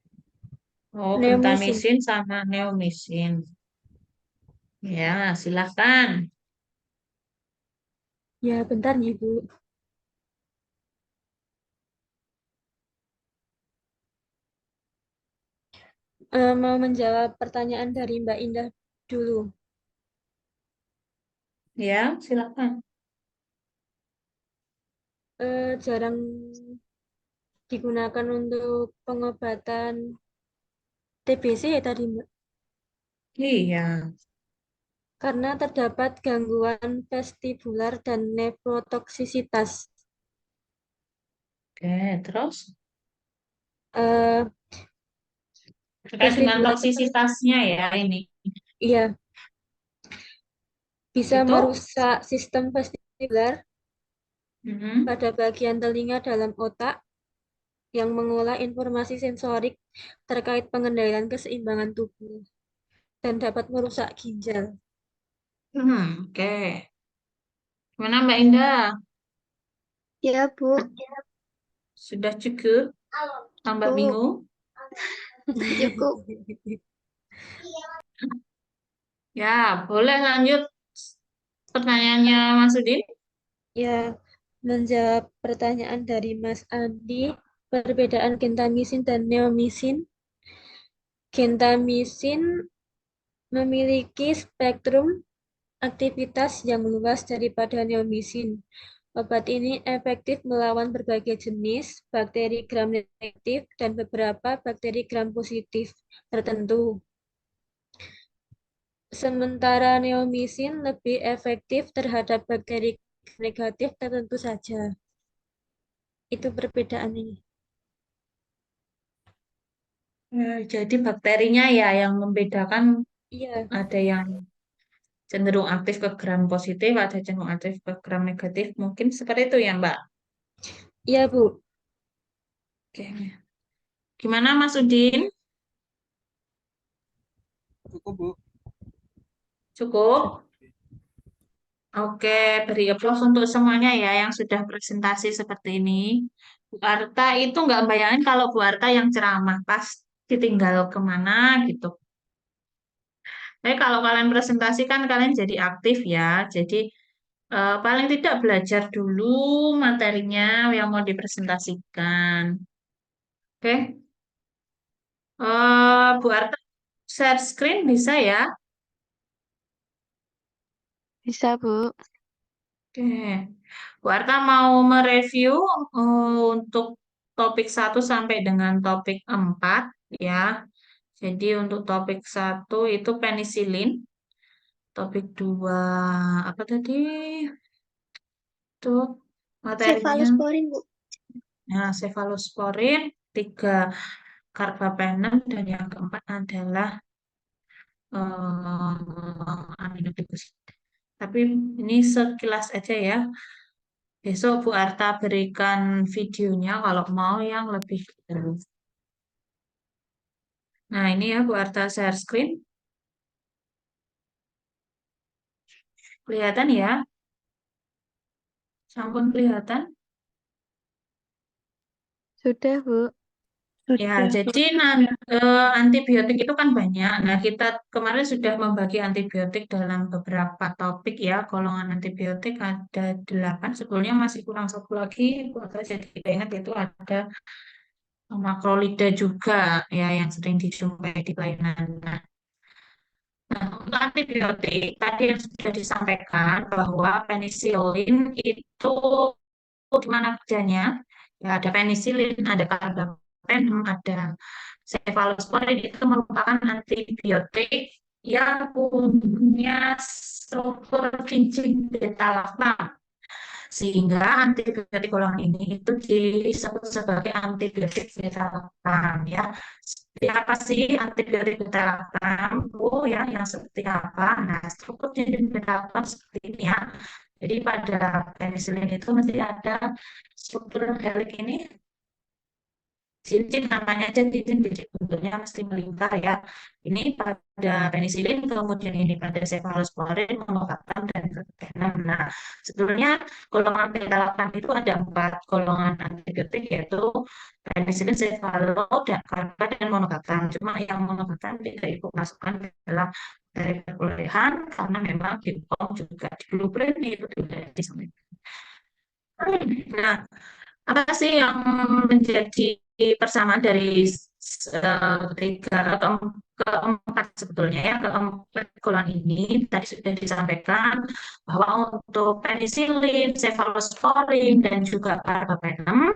Oh, neomisin. gentamisin sama neomisin. Ya, silahkan. Ya bentar nih Bu. Mau menjawab pertanyaan dari Mbak Indah dulu. Ya, silahkan. Jarang digunakan untuk pengobatan TBC ya tadi Mbak. Iya. Karena terdapat gangguan vestibular dan nefrotoksisitas. Oke, terus Eh, terkait dengan vestibular toksisitasnya ya ini. iya bisa Itu merusak sistem vestibular mm-mm. pada bagian telinga dalam otak yang mengolah informasi sensorik terkait pengendalian keseimbangan tubuh dan dapat merusak ginjal. Oke. Gimana Mbak Indah? Ya, Bu. Sudah cukup? Tambah Cukup. bingung? Cukup. Ya, boleh lanjut pertanyaannya Mas Udin. Ya, menjawab pertanyaan dari Mas Andi, perbedaan gentamisin dan neomisin. Gentamisin memiliki spektrum aktivitas yang luas daripada neomisin. Obat ini efektif melawan berbagai jenis bakteri gram negatif dan beberapa bakteri gram positif tertentu. Sementara neomisin lebih efektif terhadap bakteri gram negatif tertentu saja. Itu perbedaannya. Jadi bakterinya ya yang membedakan Iya, ada yang cenderung aktif ke gram positif, ada cenderung aktif ke gram negatif. Mungkin seperti itu ya Mbak. iya Bu. Oke. Gimana Mas Udin? Cukup, Bu. Cukup? Oke, beri aplaus untuk semuanya ya yang sudah presentasi seperti ini. Bu Arta itu nggak bayangin kalau Bu Arta yang ceramah pas ditinggal kemana gitu. Tapi kalau kalian presentasi kan kalian jadi aktif ya. Jadi paling tidak belajar dulu materinya yang mau dipresentasikan. Oke, Bu Arta share screen bisa ya? Bisa, Bu. Oke, Bu Arta mau mereview untuk topik 1 sampai dengan topik 4 ya. Jadi untuk topik 1 itu penisilin, topik 2 apa tadi? Itu materinya. Cefalosporin, Bu. Nah, cefalosporin, 3 karbapenem, dan yang keempat adalah aminoglikosid. Tapi ini sekilas aja ya. Besok Bu Arta berikan videonya kalau mau yang lebih detail. Nah, ini ya Bu Arta share screen. Kelihatan ya? Sampun kelihatan? Sudah, Bu. Ya, Sudah, Bu. jadi antibiotik itu kan banyak. Nah, kita kemarin sudah membagi antibiotik dalam beberapa topik ya. Golongan antibiotik ada 8, sebetulnya masih kurang satu lagi. Jadi ingat itu ada makrolida juga ya yang sering dijumpai di pelayanan. Nah, untuk antibiotik tadi yang sudah disampaikan bahwa penisilin itu di mana kerjanya? Ya, ada penisilin, ada karbapenem, ada cefalosporin itu merupakan antibiotik yang punya struktur kincing beta laktam. Sehingga antibiotik golongan ini itu disebut sebagai antibiotik beta laktam ya. Seperti apa sih antibiotik beta laktam? Oh ya, yang seperti apa? Nah, struktur kincing beta laktam seperti ini ya. Jadi pada penisilin itu mesti ada struktur helik ini, cincin namanya aja cincin, jadi bentuknya mesti melingkar ya. Ini pada penisilin, kemudian ini pada cefalosporin, monokaptam, dan karbapenem. Nah, sebetulnya golongan beta-laktam itu ada 4 golongan antibiotik, yaitu penisilin, cefalo, dan karba, dan monokaptam. Cuma yang monokaptam tidak ikut masukkan dalam dari perolehan karena memang di POM juga di blueprint itu tidak disampaikan. Nah, apa sih yang menjadi persamaan dari keempat sebetulnya ya, keempat golongan ini tadi sudah disampaikan bahwa untuk penisilin, cefalosporin, dan juga karbapenem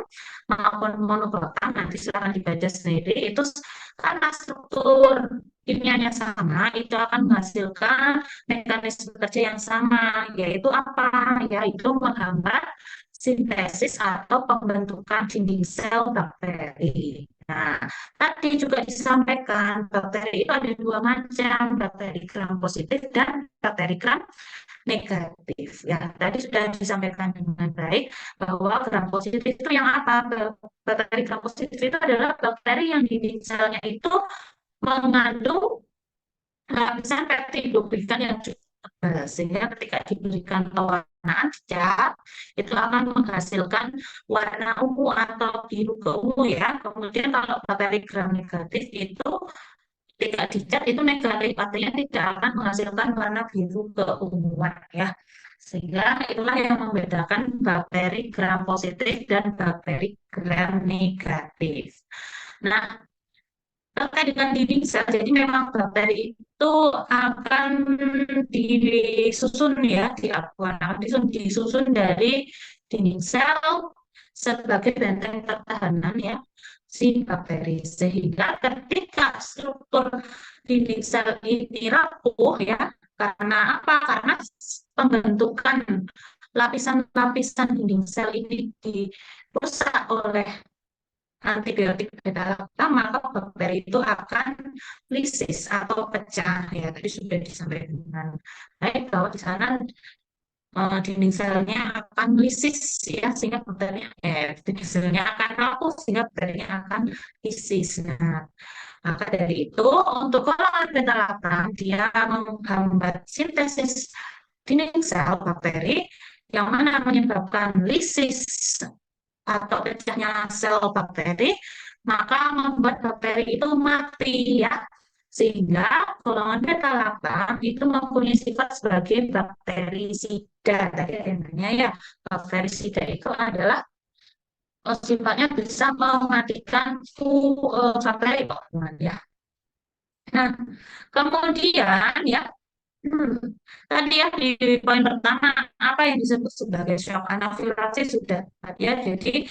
maupun monokaptam, nanti silakan dibaca sendiri, itu karena struktur kimianya sama, itu akan menghasilkan mekanisme kerja yang sama, yaitu apa? Yaitu menghambat sintesis atau pembentukan dinding sel bakteri. Nah, tadi juga disampaikan bakteri itu ada 2 macam, bakteri gram positif dan bakteri gram negatif. Ya, tadi sudah disampaikan dengan baik bahwa gram positif itu yang apa? Bakteri gram positif itu adalah bakteri yang dinding selnya itu mengandung lapisan peptidoglikan yang cukup tebal, sehingga ketika diberikan pewarnaan cat itu akan menghasilkan warna ungu atau biru ke ungu ya. Kemudian kalau bakteri gram negatif itu tidak dicat itu negatif, artinya tidak akan menghasilkan warna biru keunguan ya. Sehingga itulah yang membedakan bakteri gram positif dan bakteri gram negatif. Nah, terkait dengan dinding sel, jadi memang bakteri itu akan disusun ya, disusun dari dinding sel sebagai benteng pertahanan ya si bakteri, sehingga ketika struktur dinding sel ini rapuh ya, karena apa? Karena pembentukan lapisan-lapisan dinding sel ini dirusak oleh antibiotik beta-laktam, maka bakteri itu akan lisis atau pecah ya. Tadi sudah disampaikan dengan baik bahwa di sana dinding selnya akan lisis ya, sehingga dinding selnya akan rapuh sehingga bakterinya akan lisis. Nah, maka dari itu untuk golongan beta-laktam dia menghambat sintesis dinding sel bakteri yang mana menyebabkan lisis atau pecahnya sel bakteri, maka membuat bakteri itu mati ya. Sehingga golongan beta-laktam itu mempunyai sifat sebagai bakterisida. Tadi ada yang nanya ya, bakterisida itu adalah sifatnya bisa mematikan bakteri ya. Nah, kemudian ya, tadi ya di poin pertama apa yang disebut sebagai shock anafilaksi sudah ya. Jadi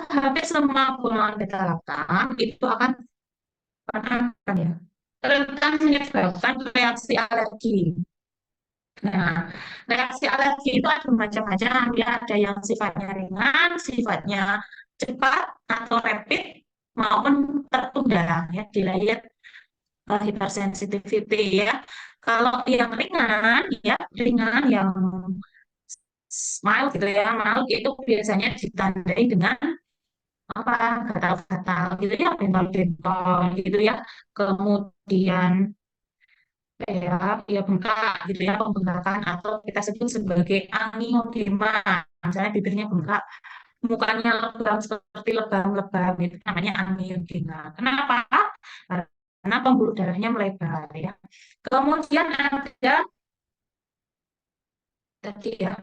hampir semua golongan beta-laktam itu akan ya, rentan menyebabkan reaksi alergi. Nah, reaksi alergi itu ada macam-macam ya, ada yang sifatnya ringan, sifatnya cepat atau rapid maupun tertunda ya, delayed hypersensitivity ya. Kalau yang ringan yang mild gitu ya, mild itu biasanya ditandai dengan apa gatal-gatal gitu ya, bentol-bentol gitu ya, kemudian ya bengkak gitu ya, pembengkakan atau kita sebut sebagai angioedema, misalnya bibirnya bengkak mukanya lebam seperti lebam-lebam, itu namanya angioedema. Kenapa? Karena pembuluh darahnya melebar ya. Kemudian ada tadi ya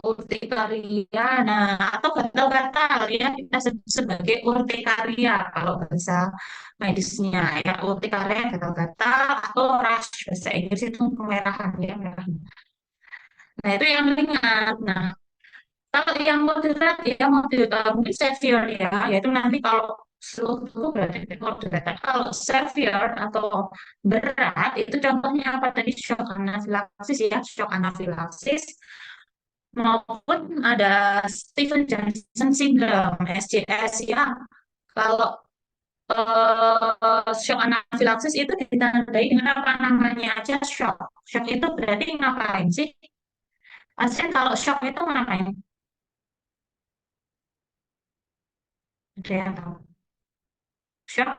urtikaria, nah atau gatal-gatal ya kita sebut sebagai urtikaria kalau bahasa medisnya ya, urtikaria gatal-gatal atau rash bahasa Inggris itu kemerahan ya, merah. Nah itu yang ringan. Nah kalau yang moderat ya mungkin severe ya, yaitu nanti kalau seluruh berarti moderat. Kalau severe atau berat itu contohnya apa tadi, shock anafilaksis ya, shock anafilaksis maupun ada Stephen Johnson syndrome SJS ya. Kalau shock anafilaksis itu ditandai dengan apa namanya aja shock. Shock itu berarti ngapain sih? Pasien kalau shock itu ngapain? Ada yang tahu? Shock,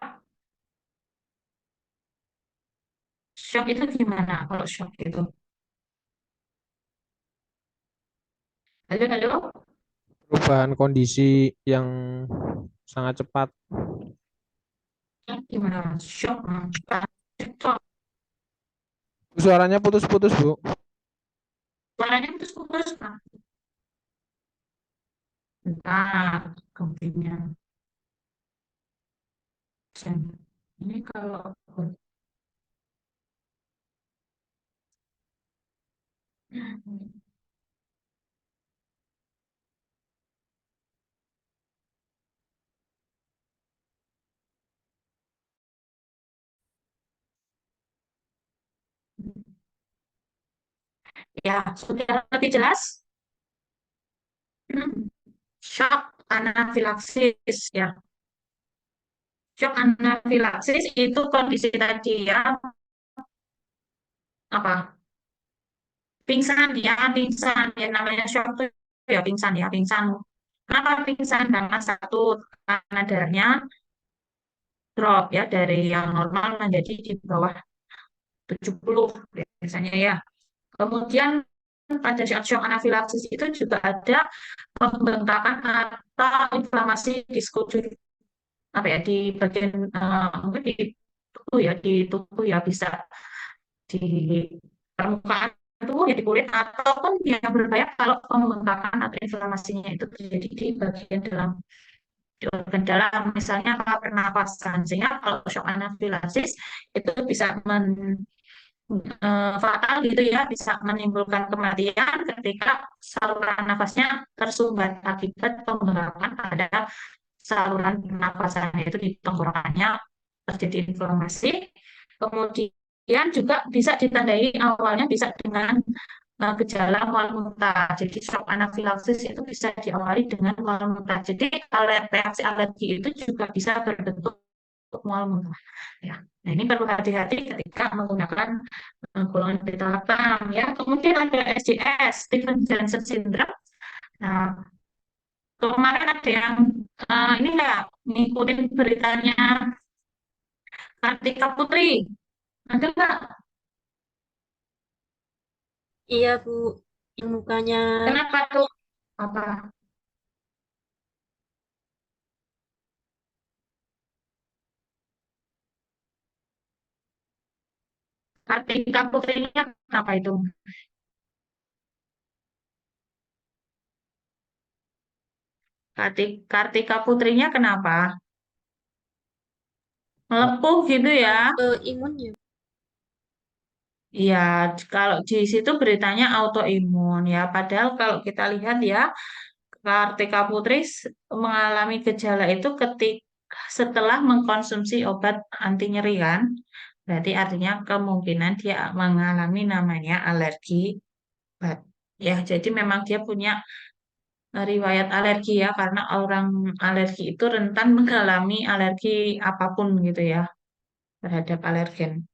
shock itu gimana kalau shock itu? Halo, halo? Perubahan kondisi yang sangat cepat. Shock gimana? Shock, shock. Suaranya putus-putus, Bu. Suaranya putus-putus, Pak. Bentar, kemudian. Ini kalau ya sudah lebih jelas. Shock anafilaksis ya. Shock anafilaksis itu kondisi tadi ya, apa? Pingsan ya namanya shock itu ya, pingsan. Kenapa pingsan? Karena satu tekanan darahnya drop ya dari yang normal menjadi di bawah 70 biasanya ya. Kemudian pada shock anafilaksis itu juga ada pembengkakan atau inflamasi di sekujur apa ya, di bagian mungkin di tubuh ya, bisa di permukaan tubuh ya, di kulit, ataupun yang berbahaya kalau pembengkakan atau inflamasinya itu terjadi di bagian dalam, di organ dalam, misalnya pernapasan. Sehingga kalau shock anafilaksis itu bisa fatal gitu ya, bisa menimbulkan kematian ketika saluran nafasnya tersumbat akibat pembengkakan pada saluran pernapasan, yaitu di tenggorokannya terjadi inflamasi. Kemudian juga bisa ditandai awalnya bisa dengan gejala mual muntah. Jadi shock anafilaksis itu bisa diawali dengan mual muntah. Jadi reaksi alergi itu juga bisa berbentuk mual muntah. Ya. Nah, ini perlu hati-hati ketika menggunakan golongan beta laktam ya. Kemudian ada SJS, Stephen Johnson syndrome. Nah, kemarin ada yang ini nggak ngikutin beritanya Kartika Putri, ada nggak? Iya, Bu. Yang mukanya Kenapa tuh? Apa? Kartika Putrinya kenapa itu? Kartika Putrinya kenapa? Melepuh gitu ya? imunnya. Iya, kalau di situ beritanya autoimun ya. Padahal kalau kita lihat ya, Kartika Putri mengalami gejala itu ketika setelah mengkonsumsi obat anti nyeri kan. Berarti artinya kemungkinan dia mengalami namanya alergi obat. Ya, jadi memang dia punya riwayat alergi ya, karena orang alergi itu rentan mengalami alergi apapun gitu ya terhadap alergen.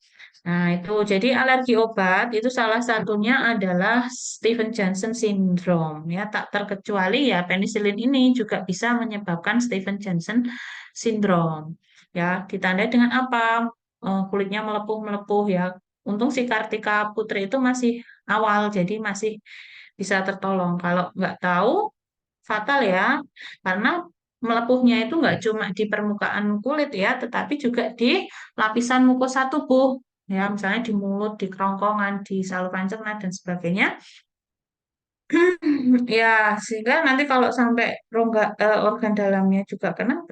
Nah, itu jadi alergi obat itu salah satunya adalah Stephen Johnson syndrome ya, tak terkecuali ya penisilin ini juga bisa menyebabkan Stephen Johnson syndrome. Ya, ditandai dengan apa? Kulitnya melepuh-melepuh ya. Untung si Kartika Putri itu masih awal jadi masih bisa tertolong. Kalau nggak tahu fatal ya, karena melepuhnya itu nggak cuma di permukaan kulit ya, tetapi juga di lapisan mukosa tubuh, ya, misalnya di mulut, di kerongkongan, di saluran cerna dan sebagainya. Ya, sehingga nanti kalau sampai organ dalamnya juga kena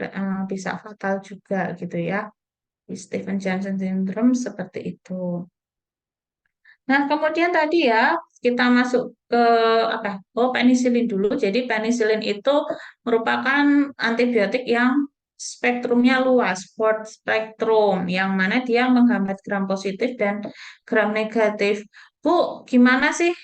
bisa fatal juga gitu ya. Di Stevens-Johnson syndrome seperti itu. Nah, kemudian tadi ya kita masuk ke apa? Oh, penisilin dulu. Jadi penisilin itu merupakan antibiotik yang spektrumnya luas, broad spektrum, yang mana dia menghambat gram positif dan gram negatif. Bu, gimana sih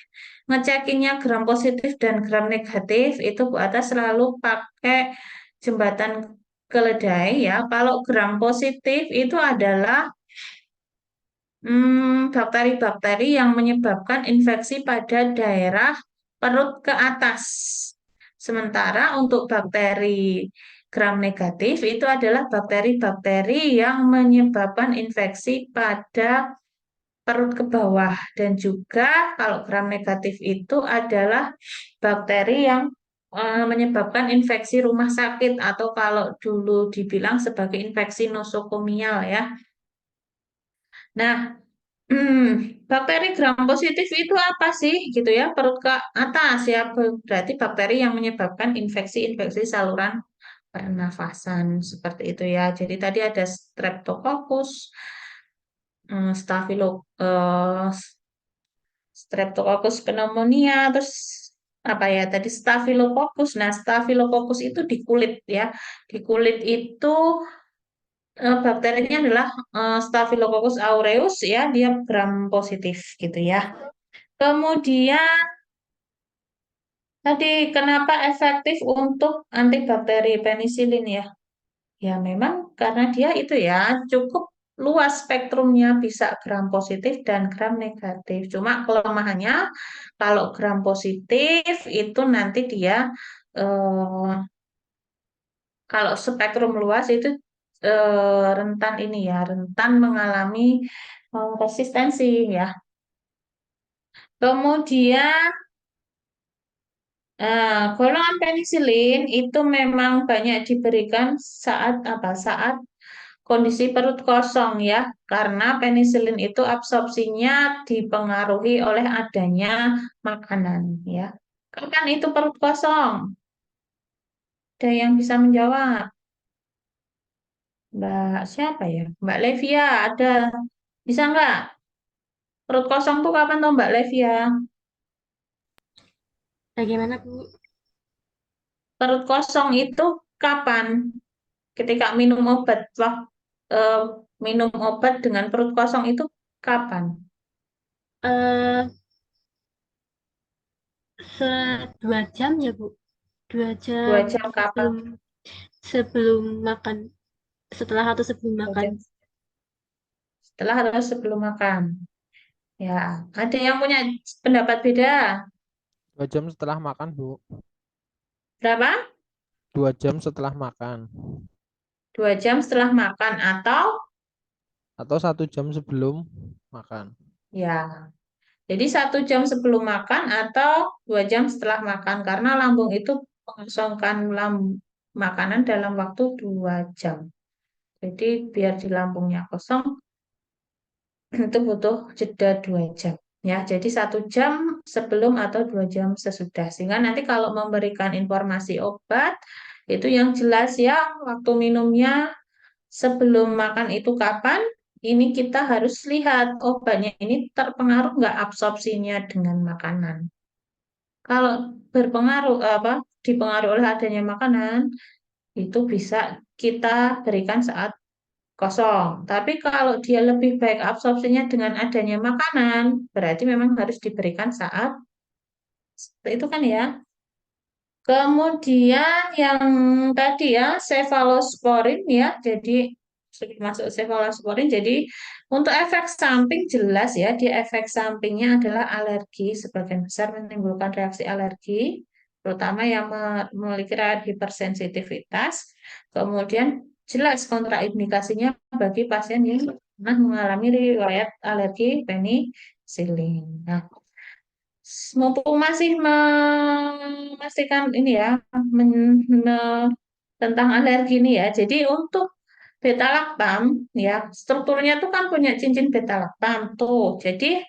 ngecekinnya gram positif dan gram negatif? Itu Bu Ata selalu pakai jembatan keledai ya. Kalau gram positif itu adalah bakteri-bakteri yang menyebabkan infeksi pada daerah perut ke atas. Sementara untuk bakteri gram negatif itu adalah bakteri-bakteri yang menyebabkan infeksi pada perut ke bawah. Dan juga kalau gram negatif itu adalah bakteri yang menyebabkan infeksi rumah sakit atau kalau dulu dibilang sebagai infeksi nosokomial ya. Nah, bakteri gram positif itu apa sih gitu ya? Perut ke atas ya, berarti bakteri yang menyebabkan infeksi-infeksi saluran pernafasan seperti itu ya. Jadi tadi ada Streptococcus, Streptococcus pneumonia, terus apa ya tadi Staphylococcus. Nah, Staphylococcus itu di kulit ya. Di kulit itu bakterinya adalah Staphylococcus aureus ya, dia gram positif gitu ya. Kemudian tadi kenapa efektif untuk antibakteri penisilin ya? Ya memang karena dia itu ya cukup luas spektrumnya, bisa gram positif dan gram negatif. Cuma kelemahannya kalau gram positif itu nanti dia kalau spektrum luas itu rentan ini ya, rentan mengalami resistensi ya. Kemudian golongan penisilin itu memang banyak diberikan saat apa? Saat kondisi perut kosong ya, karena penisilin itu absorpsinya dipengaruhi oleh adanya makanan ya. Kapan itu perut kosong? Ada yang bisa menjawab? Mbak siapa ya? Mbak Levia ada. Bisa nggak? Perut kosong tuh kapan tuh Mbak Levia? Bagaimana, Bu? Perut kosong itu kapan? Ketika minum obat, eh, minum obat dengan perut kosong itu kapan? Eh, 2 jam ya, Bu? 2 jam 2 jam kapan? sebelum sebelum makan, setelah atau sebelum 2 makan. jam setelah atau sebelum makan? Ya, ada yang punya pendapat beda? 2 jam setelah makan, Bu. Berapa? 2 jam setelah makan. 2 jam setelah makan Atau 1 jam sebelum makan. ya. Jadi 1 jam sebelum makan atau 2 jam setelah makan karena lambung itu mengosongkan makanan dalam waktu 2 jam. Jadi biar di lambungnya kosong itu butuh jeda 2 jam. Ya, jadi 1 jam sebelum atau 2 jam sesudah. Sehingga nanti kalau memberikan informasi obat itu yang jelas ya waktu minumnya sebelum makan itu kapan. Ini kita harus lihat obatnya ini terpengaruh nggak absorpsinya dengan makanan. Kalau berpengaruh dipengaruhi oleh adanya makanan itu bisa kita berikan saat kosong. Tapi kalau dia lebih baik absorpsinya dengan adanya makanan, berarti memang harus diberikan saat itu kan ya. Kemudian yang tadi ya cefalosporin ya, jadi sudah masuk cefalosporin. Jadi untuk efek samping jelas ya, dia efek sampingnya adalah alergi, sebagian besar menimbulkan reaksi alergi, terutama yang memiliki hipersensitivitas. Kemudian jelas kontraindikasinya bagi pasien yang pernah mengalami riwayat alergi penisilin. Nah, mumpung masih memastikan ini ya, tentang alergi ini ya. Jadi untuk beta laktam ya, strukturnya tuh kan punya cincin beta laktam tuh. Jadi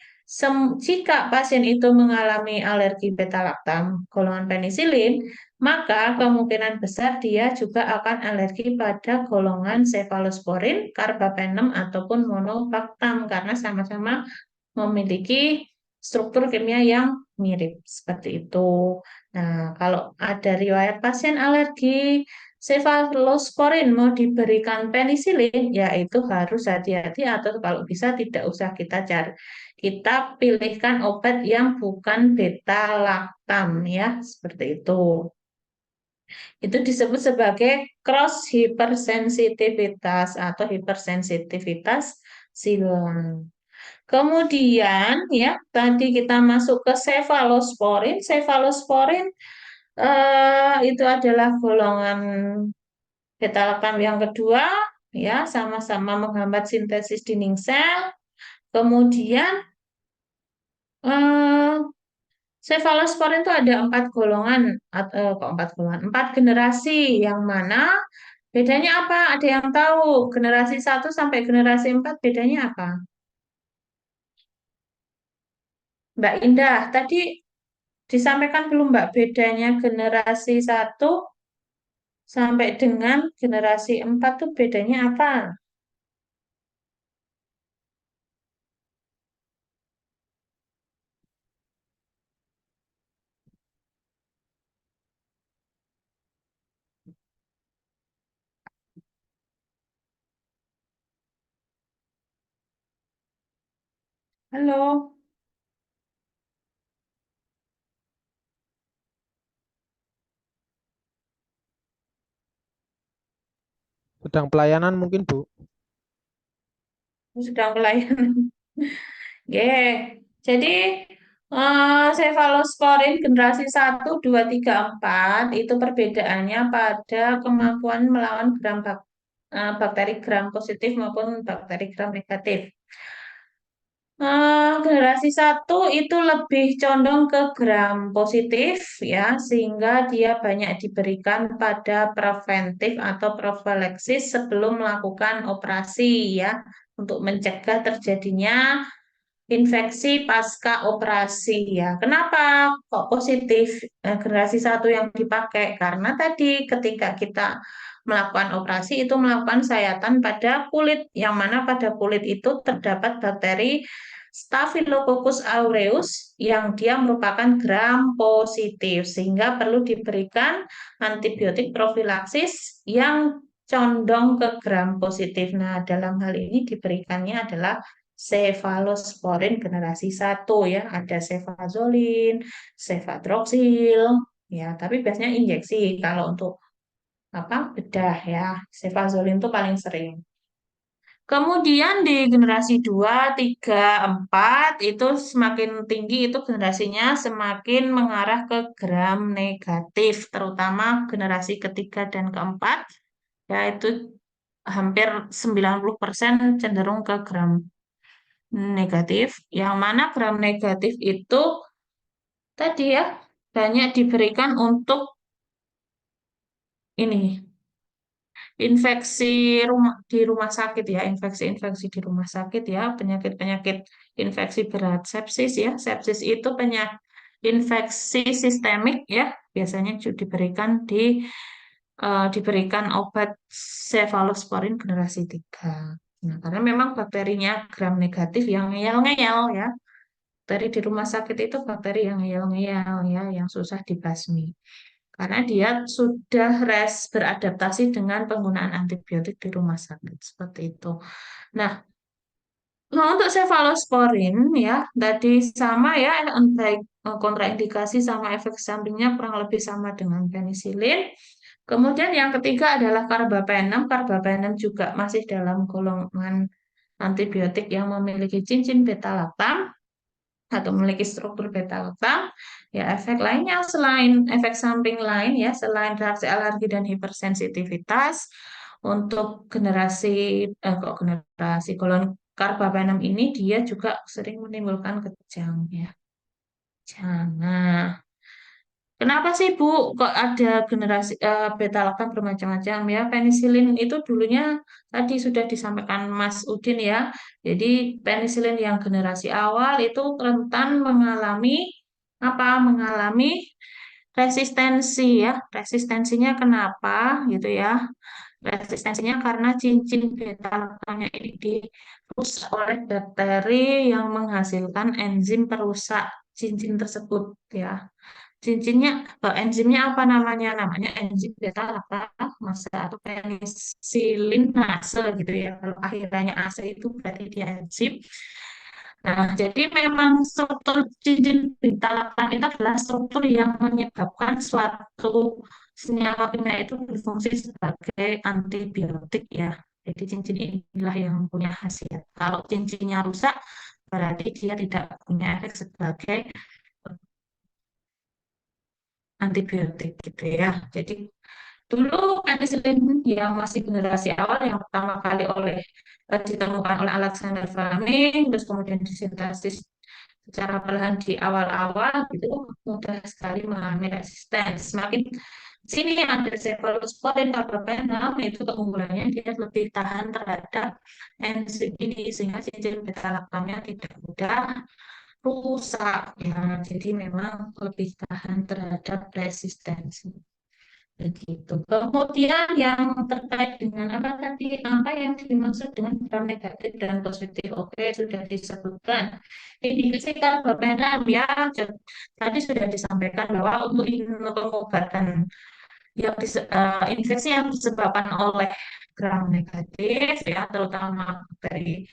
jika pasien itu mengalami alergi beta laktam golongan penisilin, maka kemungkinan besar dia juga akan alergi pada golongan cefalosporin, carbapenem ataupun monobactam karena sama-sama memiliki struktur kimia yang mirip seperti itu. Nah, kalau ada riwayat pasien alergi cefalosporin mau diberikan penisilin, ya itu harus hati-hati atau kalau bisa tidak usah kita cari. Kita pilihkan obat yang bukan beta laktam ya, seperti itu. Itu disebut sebagai cross hipersensitivitas atau hipersensitivitas silang. Kemudian ya tadi kita masuk ke cefalosporin. Cefalosporin itu adalah golongan beta laktam yang kedua ya sama-sama menghambat sintesis dinding sel. Kemudian eh, cefalosporin itu ada 4 generasi yang mana bedanya apa? Ada yang tahu? Generasi 1 sampai generasi 4 bedanya apa? Mbak Indah, tadi disampaikan belum Mbak bedanya generasi 1 sampai dengan generasi 4 tuh bedanya apa? Halo, Sedang pelayanan mungkin, Bu. sedang pelayanan. Jadi cefalosporin generasi 1, 2, 3, 4 itu perbedaannya pada kemampuan melawan bakteri gram positif maupun bakteri gram negatif. Generasi 1 itu lebih condong ke gram positif ya, sehingga dia banyak diberikan pada preventif atau profilaksis sebelum melakukan operasi ya, untuk mencegah terjadinya infeksi pasca operasi ya. Kenapa kok positif generasi 1 yang dipakai? Karena tadi ketika kita melakukan operasi itu melakukan sayatan pada kulit, yang mana pada kulit itu terdapat bakteri Staphylococcus aureus yang dia merupakan gram positif sehingga perlu diberikan antibiotik profilaksis yang condong ke gram positif. Nah, dalam hal ini diberikannya adalah cefalosporin generasi 1 ya, ada cefazolin, cefadroxil ya, tapi biasanya injeksi kalau untuk apa? Bedah ya. Cefazolin itu paling sering. Kemudian di generasi 2, 3, 4 itu semakin tinggi itu generasinya semakin mengarah ke gram negatif, terutama generasi ketiga dan keempat, yaitu hampir 90% cenderung ke gram negatif, yang mana gram negatif itu tadi ya banyak diberikan untuk ini infeksi di rumah sakit ya, infeksi-infeksi di rumah sakit ya, penyakit-penyakit infeksi berat, sepsis ya. Sepsis itu penyakit infeksi sistemik ya, biasanya diberikan obat cefalosporin generasi 3. Nah, karena memang bakterinya gram negatif yang ngeyel-ngeyel ya. Bakteri di rumah sakit itu bakteri yang ngeyel-ngeyel ya, yang susah dibasmi. Karena dia sudah beradaptasi dengan penggunaan antibiotik di rumah sakit seperti itu. Nah, untuk cefalosporin ya tadi sama ya, baik kontraindikasi sama efek sampingnya kurang lebih sama dengan penisilin. Kemudian yang ketiga adalah carbapenem. Carbapenem juga masih dalam golongan antibiotik yang memiliki cincin beta laktam atau memiliki struktur beta laktam. Ya, efek lainnya selain efek samping lain ya, selain reaksi alergi dan hipersensitivitas untuk generasi golongan carbapenem ini dia juga sering menimbulkan kejang ya. Nah, kenapa sih Bu kok ada generasi beta laktam bermacam-macam ya? Penisilin itu dulunya tadi sudah disampaikan Mas Udin ya. Jadi penisilin yang generasi awal itu rentan mengalami apa? Mengalami resistensi ya. Resistensinya kenapa gitu ya? Resistensinya karena cincin beta laktamnya ini dirusak oleh bakteri yang menghasilkan enzim perusak cincin tersebut ya. Cincinnya, enzimnya apa namanya? Namanya enzim beta laktamase atau penisilinase gitu ya. Kalau akhirannya ase itu berarti dia enzim. Nah, jadi memang struktur cincin beta laktam itu adalah struktur yang menyebabkan suatu senyawa kimia itu berfungsi sebagai antibiotik ya. Jadi cincin inilah yang punya khasiat. Kalau cincinnya rusak, berarti dia tidak punya efek sebagai antibiotik gitu ya. Jadi dulu penisilin yang masih generasi awal yang pertama kali ditemukan oleh Alexander Fleming, terus kemudian disintesis secara perlahan di awal-awal itu mudah sekali mengalami resisten. Semakin sini ada cephalosporin carbapenem itu keunggulannya dia lebih tahan terhadap enzim ini sehingga cincin beta laktamnya tidak mudah rusak ya. Jadi memang lebih tahan terhadap resistensi. Begitu. Kemudian yang terkait dengan apa tadi, apa yang dimaksud dengan gram negatif dan positif? Oke, sudah disebutkan. Indikasi carbapenem ya, tadi sudah disampaikan bahwa untuk pengobatan yang infeksi yang disebabkan oleh gram negatif ya, terutama dari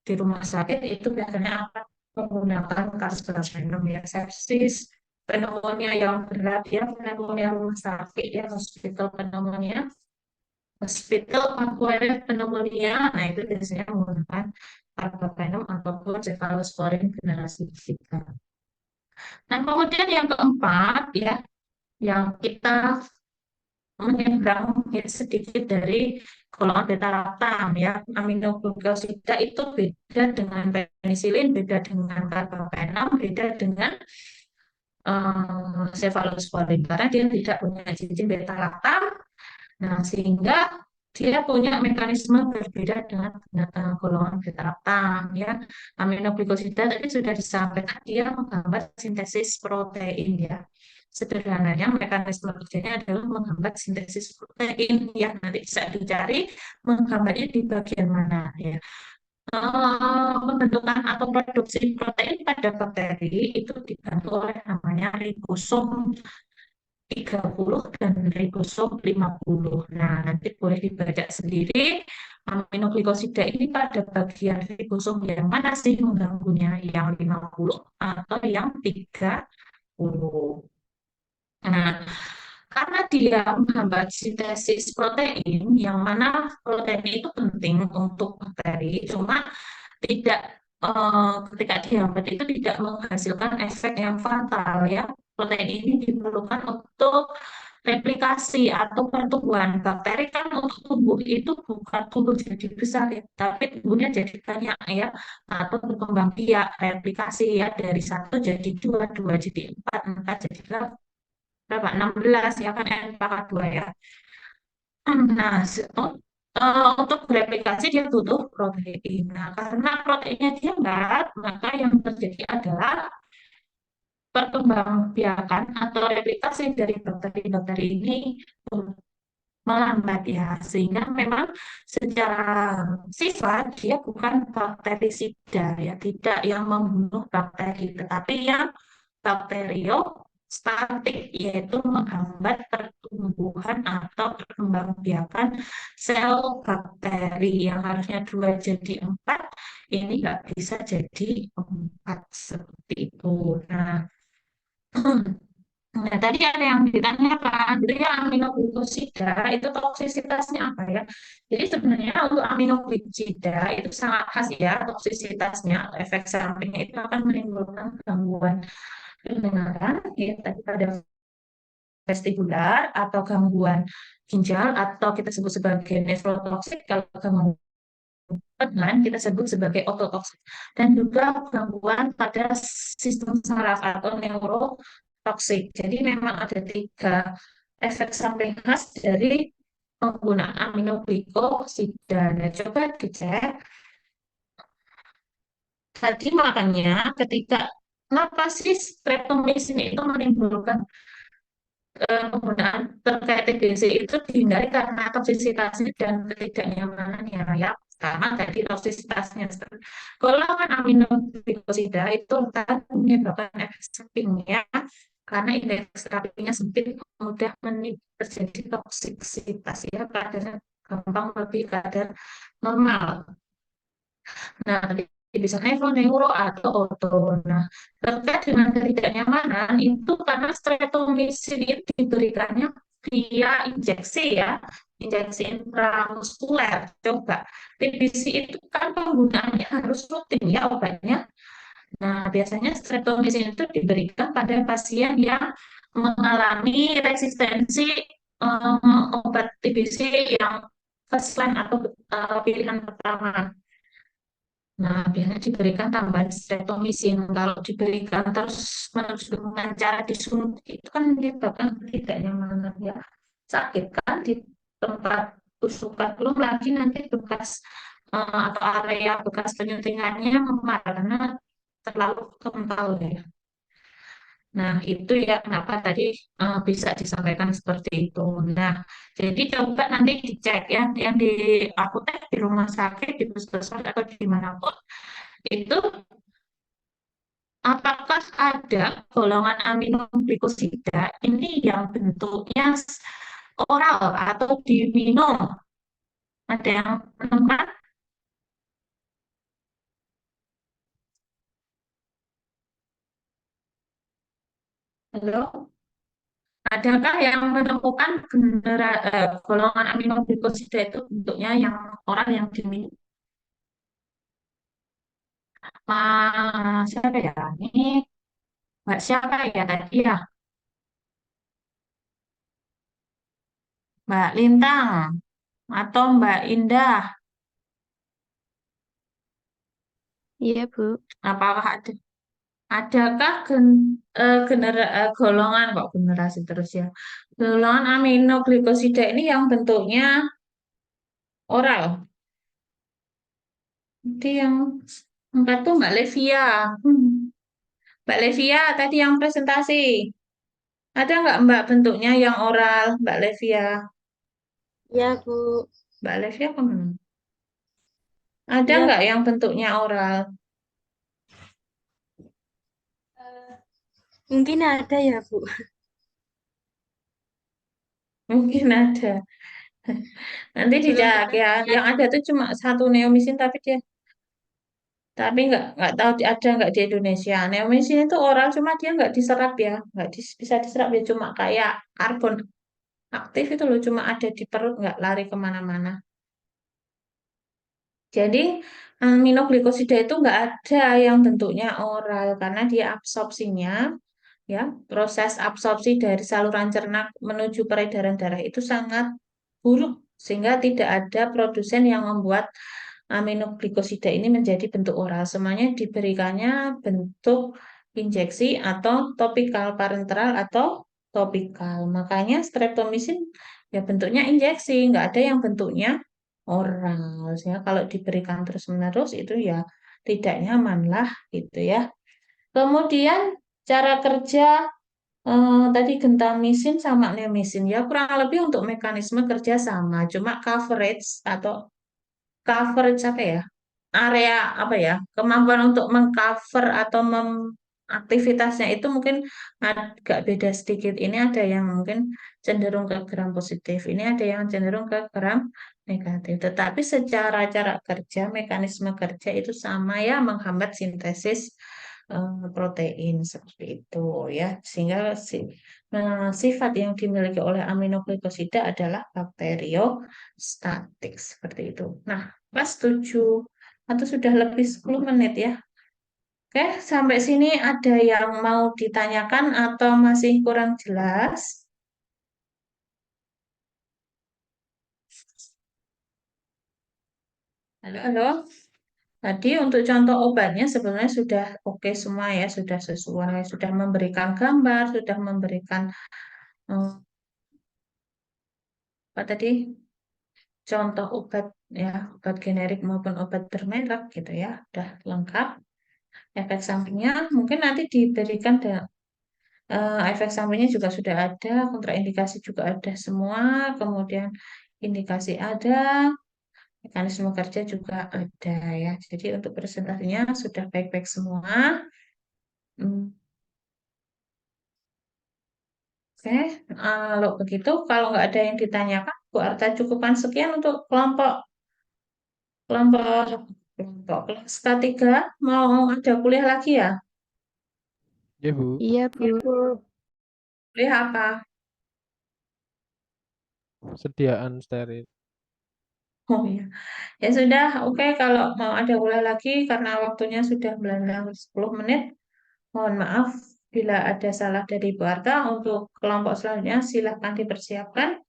di rumah sakit itu biasanya akan menggunakan carbapenem ya, sepsis, pneumonia yang berat ya, pneumonia rumah sakit ya, hospital acquired pneumonia, nah itu biasanya menggunakan carbapenem ataupun cephalosporin generasi ketiga. Nah kemudian yang keempat ya, yang kita menyeberang sedikit dari golongan beta laktam ya, aminoglukosida itu beda dengan penisilin, beda dengan carbapenem, beda dengan cephalosporin karena dia tidak punya cincin beta laktam. Nah, sehingga dia punya mekanisme berbeda dengan golongan beta laktam ya. Aminoglikosida tadi sudah disampaikan dia menghambat sintesis protein ya. Sederhananya mekanisme kerjanya adalah menghambat sintesis protein ya. Nanti bisa dicari menghambatnya di bagian mana ya. Pembentukan atau produksi protein pada bakteri itu dibantu oleh namanya ribosom 30 dan ribosom 50. Nah, nanti boleh dibaca sendiri aminoglikosida ini pada bagian ribosom yang mana sih mengganggunya, yang 50 atau yang 30. Nah, karena dia menghambat sintesis protein, yang mana protein itu penting untuk bakteri, cuma tidak ketika dihambat itu tidak menghasilkan efek yang fatal ya. Protein ini diperlukan untuk replikasi atau pertumbuhan bakteri kan untuk tumbuh itu bukan tumbuh jadi besar ya, tapi tumbuhnya jadi banyak ya, atau berkembang biak replikasi ya dari 1 jadi 2, 2 jadi 4, 4 jadi berapa 16 ya kan NPK2 ya. Nah, untuk bereplikasi dia butuh protein. Nah, karena proteinnya dia enggak, maka yang terjadi adalah perkembangbiakan atau replikasi dari bakteri-bakteri ini melambat ya, sehingga memang secara sifat dia bukan bakterisida ya, tidak yang membunuh bakteri, tetapi yang bakteriostatik, yaitu menghambat pertumbuhan atau perkembangbiakan sel bakteri yang harusnya 2 jadi 4, ini nggak bisa jadi 4 seperti itu. Nah, tadi ada yang ditanyakan, jadi aminoglukosida itu toksisitasnya apa ya? Jadi sebenarnya untuk aminoglikosida itu sangat khas ya toksisitasnya, efek sampingnya itu akan menimbulkan gangguan pendengaran, ya tadi pada vestibular atau gangguan ginjal atau kita sebut sebagai nefrotoksik kalau gangguan dengan kita sebut sebagai ototoksik, dan juga gangguan pada sistem saraf atau neurotoksik. Jadi memang ada 3 efek samping khas dari penggunaan aminoglikosida. Nah, coba dicek. Tadi makanya ketika kenapa sih streptomycin itu menimbulkan penggunaan terkait TBC itu dihindari karena toksisitasnya dan ketidaknyamanannya ya, karena tadi toksisitasnya golongan aminoglikosida itu akan menyebabkan efek sampingnya karena indeks terapinya sempit, mudah terjadi toksisitas ya, kadarnya gampang lebih kadar normal. Nah, bisa neuro atau oto. Nah, terkait dengan ketidaknyamanan itu karena streptomycin itu diberikannya via injeksi ya, injeksi intramuskuler. Coba, TBC itu kan penggunaannya harus rutin ya obatnya. Nah, biasanya streptomycin itu diberikan pada pasien yang mengalami resistensi obat TBC yang first line atau pilihan pertama. Nah, biasanya diberikan tambahan streptomycin. Kalau diberikan terus-menerus dengan cara disuntik, itu kan menyebabkan ketidaknyamanan ya. Sakit kan di tempat tusukan. Belum lagi nanti bekas atau area bekas penyuntikannya memar karena terlalu kental ya. Nah, itu ya kenapa tadi bisa disampaikan seperti itu. Nah, jadi coba nanti dicek ya, yang di apotek, di rumah sakit, di puskesmas, atau dimanapun, itu apakah ada golongan aminoglikosida ini yang bentuknya oral atau diminum? Ada yang menemukan? Halo? Adakah yang menemukan golongan aminoglikosida itu bentuknya yang oral yang diminum? Siapa ya? Ini Mbak siapa ya tadi ya? Mbak Lintang atau Mbak Indah? Iya, Bu. Apakah adakah golongan kok generasi terus ya? Golongan aminoglikosida ini yang bentuknya oral. Jadi yang empat tuh Mbak Levia. Mbak Levia tadi yang presentasi. Ada nggak Mbak bentuknya yang oral, Mbak Levia? Ya, Bu. Mbak Levia kemana? Ada Ya, nggak yang bentuknya oral? mungkin ada ya, Bu. Mungkin ada. Nanti Belum dicek pernah ya. lihat. Yang ada tuh cuma 1 neomisin tapi nggak tahu ada nggak di Indonesia. Neomisin itu oral cuma dia nggak diserap ya, nggak bisa diserap ya, cuma kayak karbon aktif itu loh, cuma ada di perut nggak lari kemana-mana. Jadi aminoglikosida itu nggak ada yang bentuknya oral karena dia absorpsinya ya, proses absorpsi dari saluran cerna menuju peredaran darah itu sangat buruk sehingga tidak ada produsen yang membuat aminoglikosida ini menjadi bentuk oral. Semuanya diberikannya bentuk injeksi atau topikal parenteral atau topikal. Makanya streptomycin ya bentuknya injeksi, nggak ada yang bentuknya oral. Ya, kalau diberikan terus-menerus itu ya tidak nyaman lah gitu ya. Kemudian cara kerja tadi gentamisin sama neomisin ya kurang lebih untuk mekanisme kerja sama, cuma coverage apa ya, area apa ya, kemampuan untuk mengcover atau aktivitasnya itu mungkin agak beda sedikit. Ini ada yang mungkin cenderung ke gram positif, ini ada yang cenderung ke gram negatif. Tetapi secara cara kerja, mekanisme kerja itu sama ya, menghambat sintesis protein seperti itu ya. Sehingga sifat yang dimiliki oleh aminoglikosida adalah bakteriostatik seperti itu. Nah, pas 7 atau sudah lebih 10 menit ya. Oke, sampai sini ada yang mau ditanyakan atau masih kurang jelas? Halo. Tadi untuk contoh obatnya sebenarnya sudah oke semua ya, sudah sesuai, sudah memberikan gambar, sudah memberikan eh, apa tadi contoh obat ya, obat generik maupun obat bermerek gitu ya, udah lengkap. Efek sampingnya mungkin nanti diberikan efek sampingnya juga sudah ada, kontraindikasi juga ada semua, kemudian indikasi ada, mekanisme kerja juga ada ya. Jadi untuk presentasinya sudah baik-baik semua. Hmm, Oke, kalau begitu, kalau nggak ada yang ditanyakan, Bu Arta cukupkan sekian untuk kelompok kelompok kelompok kelas K3. Mau ada kuliah lagi ya? Ya, Bu. Iya, Bu. Kuliah apa? Sediaan steril. Oh iya. Ya sudah, oke. Kalau mau ada kuliah lagi, karena waktunya sudah melewati 10 menit, mohon maaf bila ada salah dari Bu Arta. Untuk kelompok selanjutnya, silahkan dipersiapkan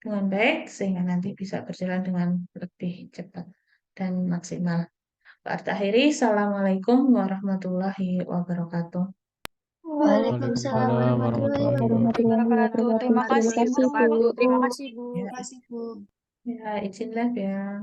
dengan baik, sehingga nanti bisa berjalan dengan lebih cepat dan maksimal. Pak Arta akhiri, Assalamualaikum warahmatullahi wabarakatuh. Waalaikumsalam Waalaikumsalam warahmatullahi warahmatullahi wabarakatuh. Terima kasih, Terima kasih, Bu. Bu. Terima kasih, Bu. Ya, ya izin live ya.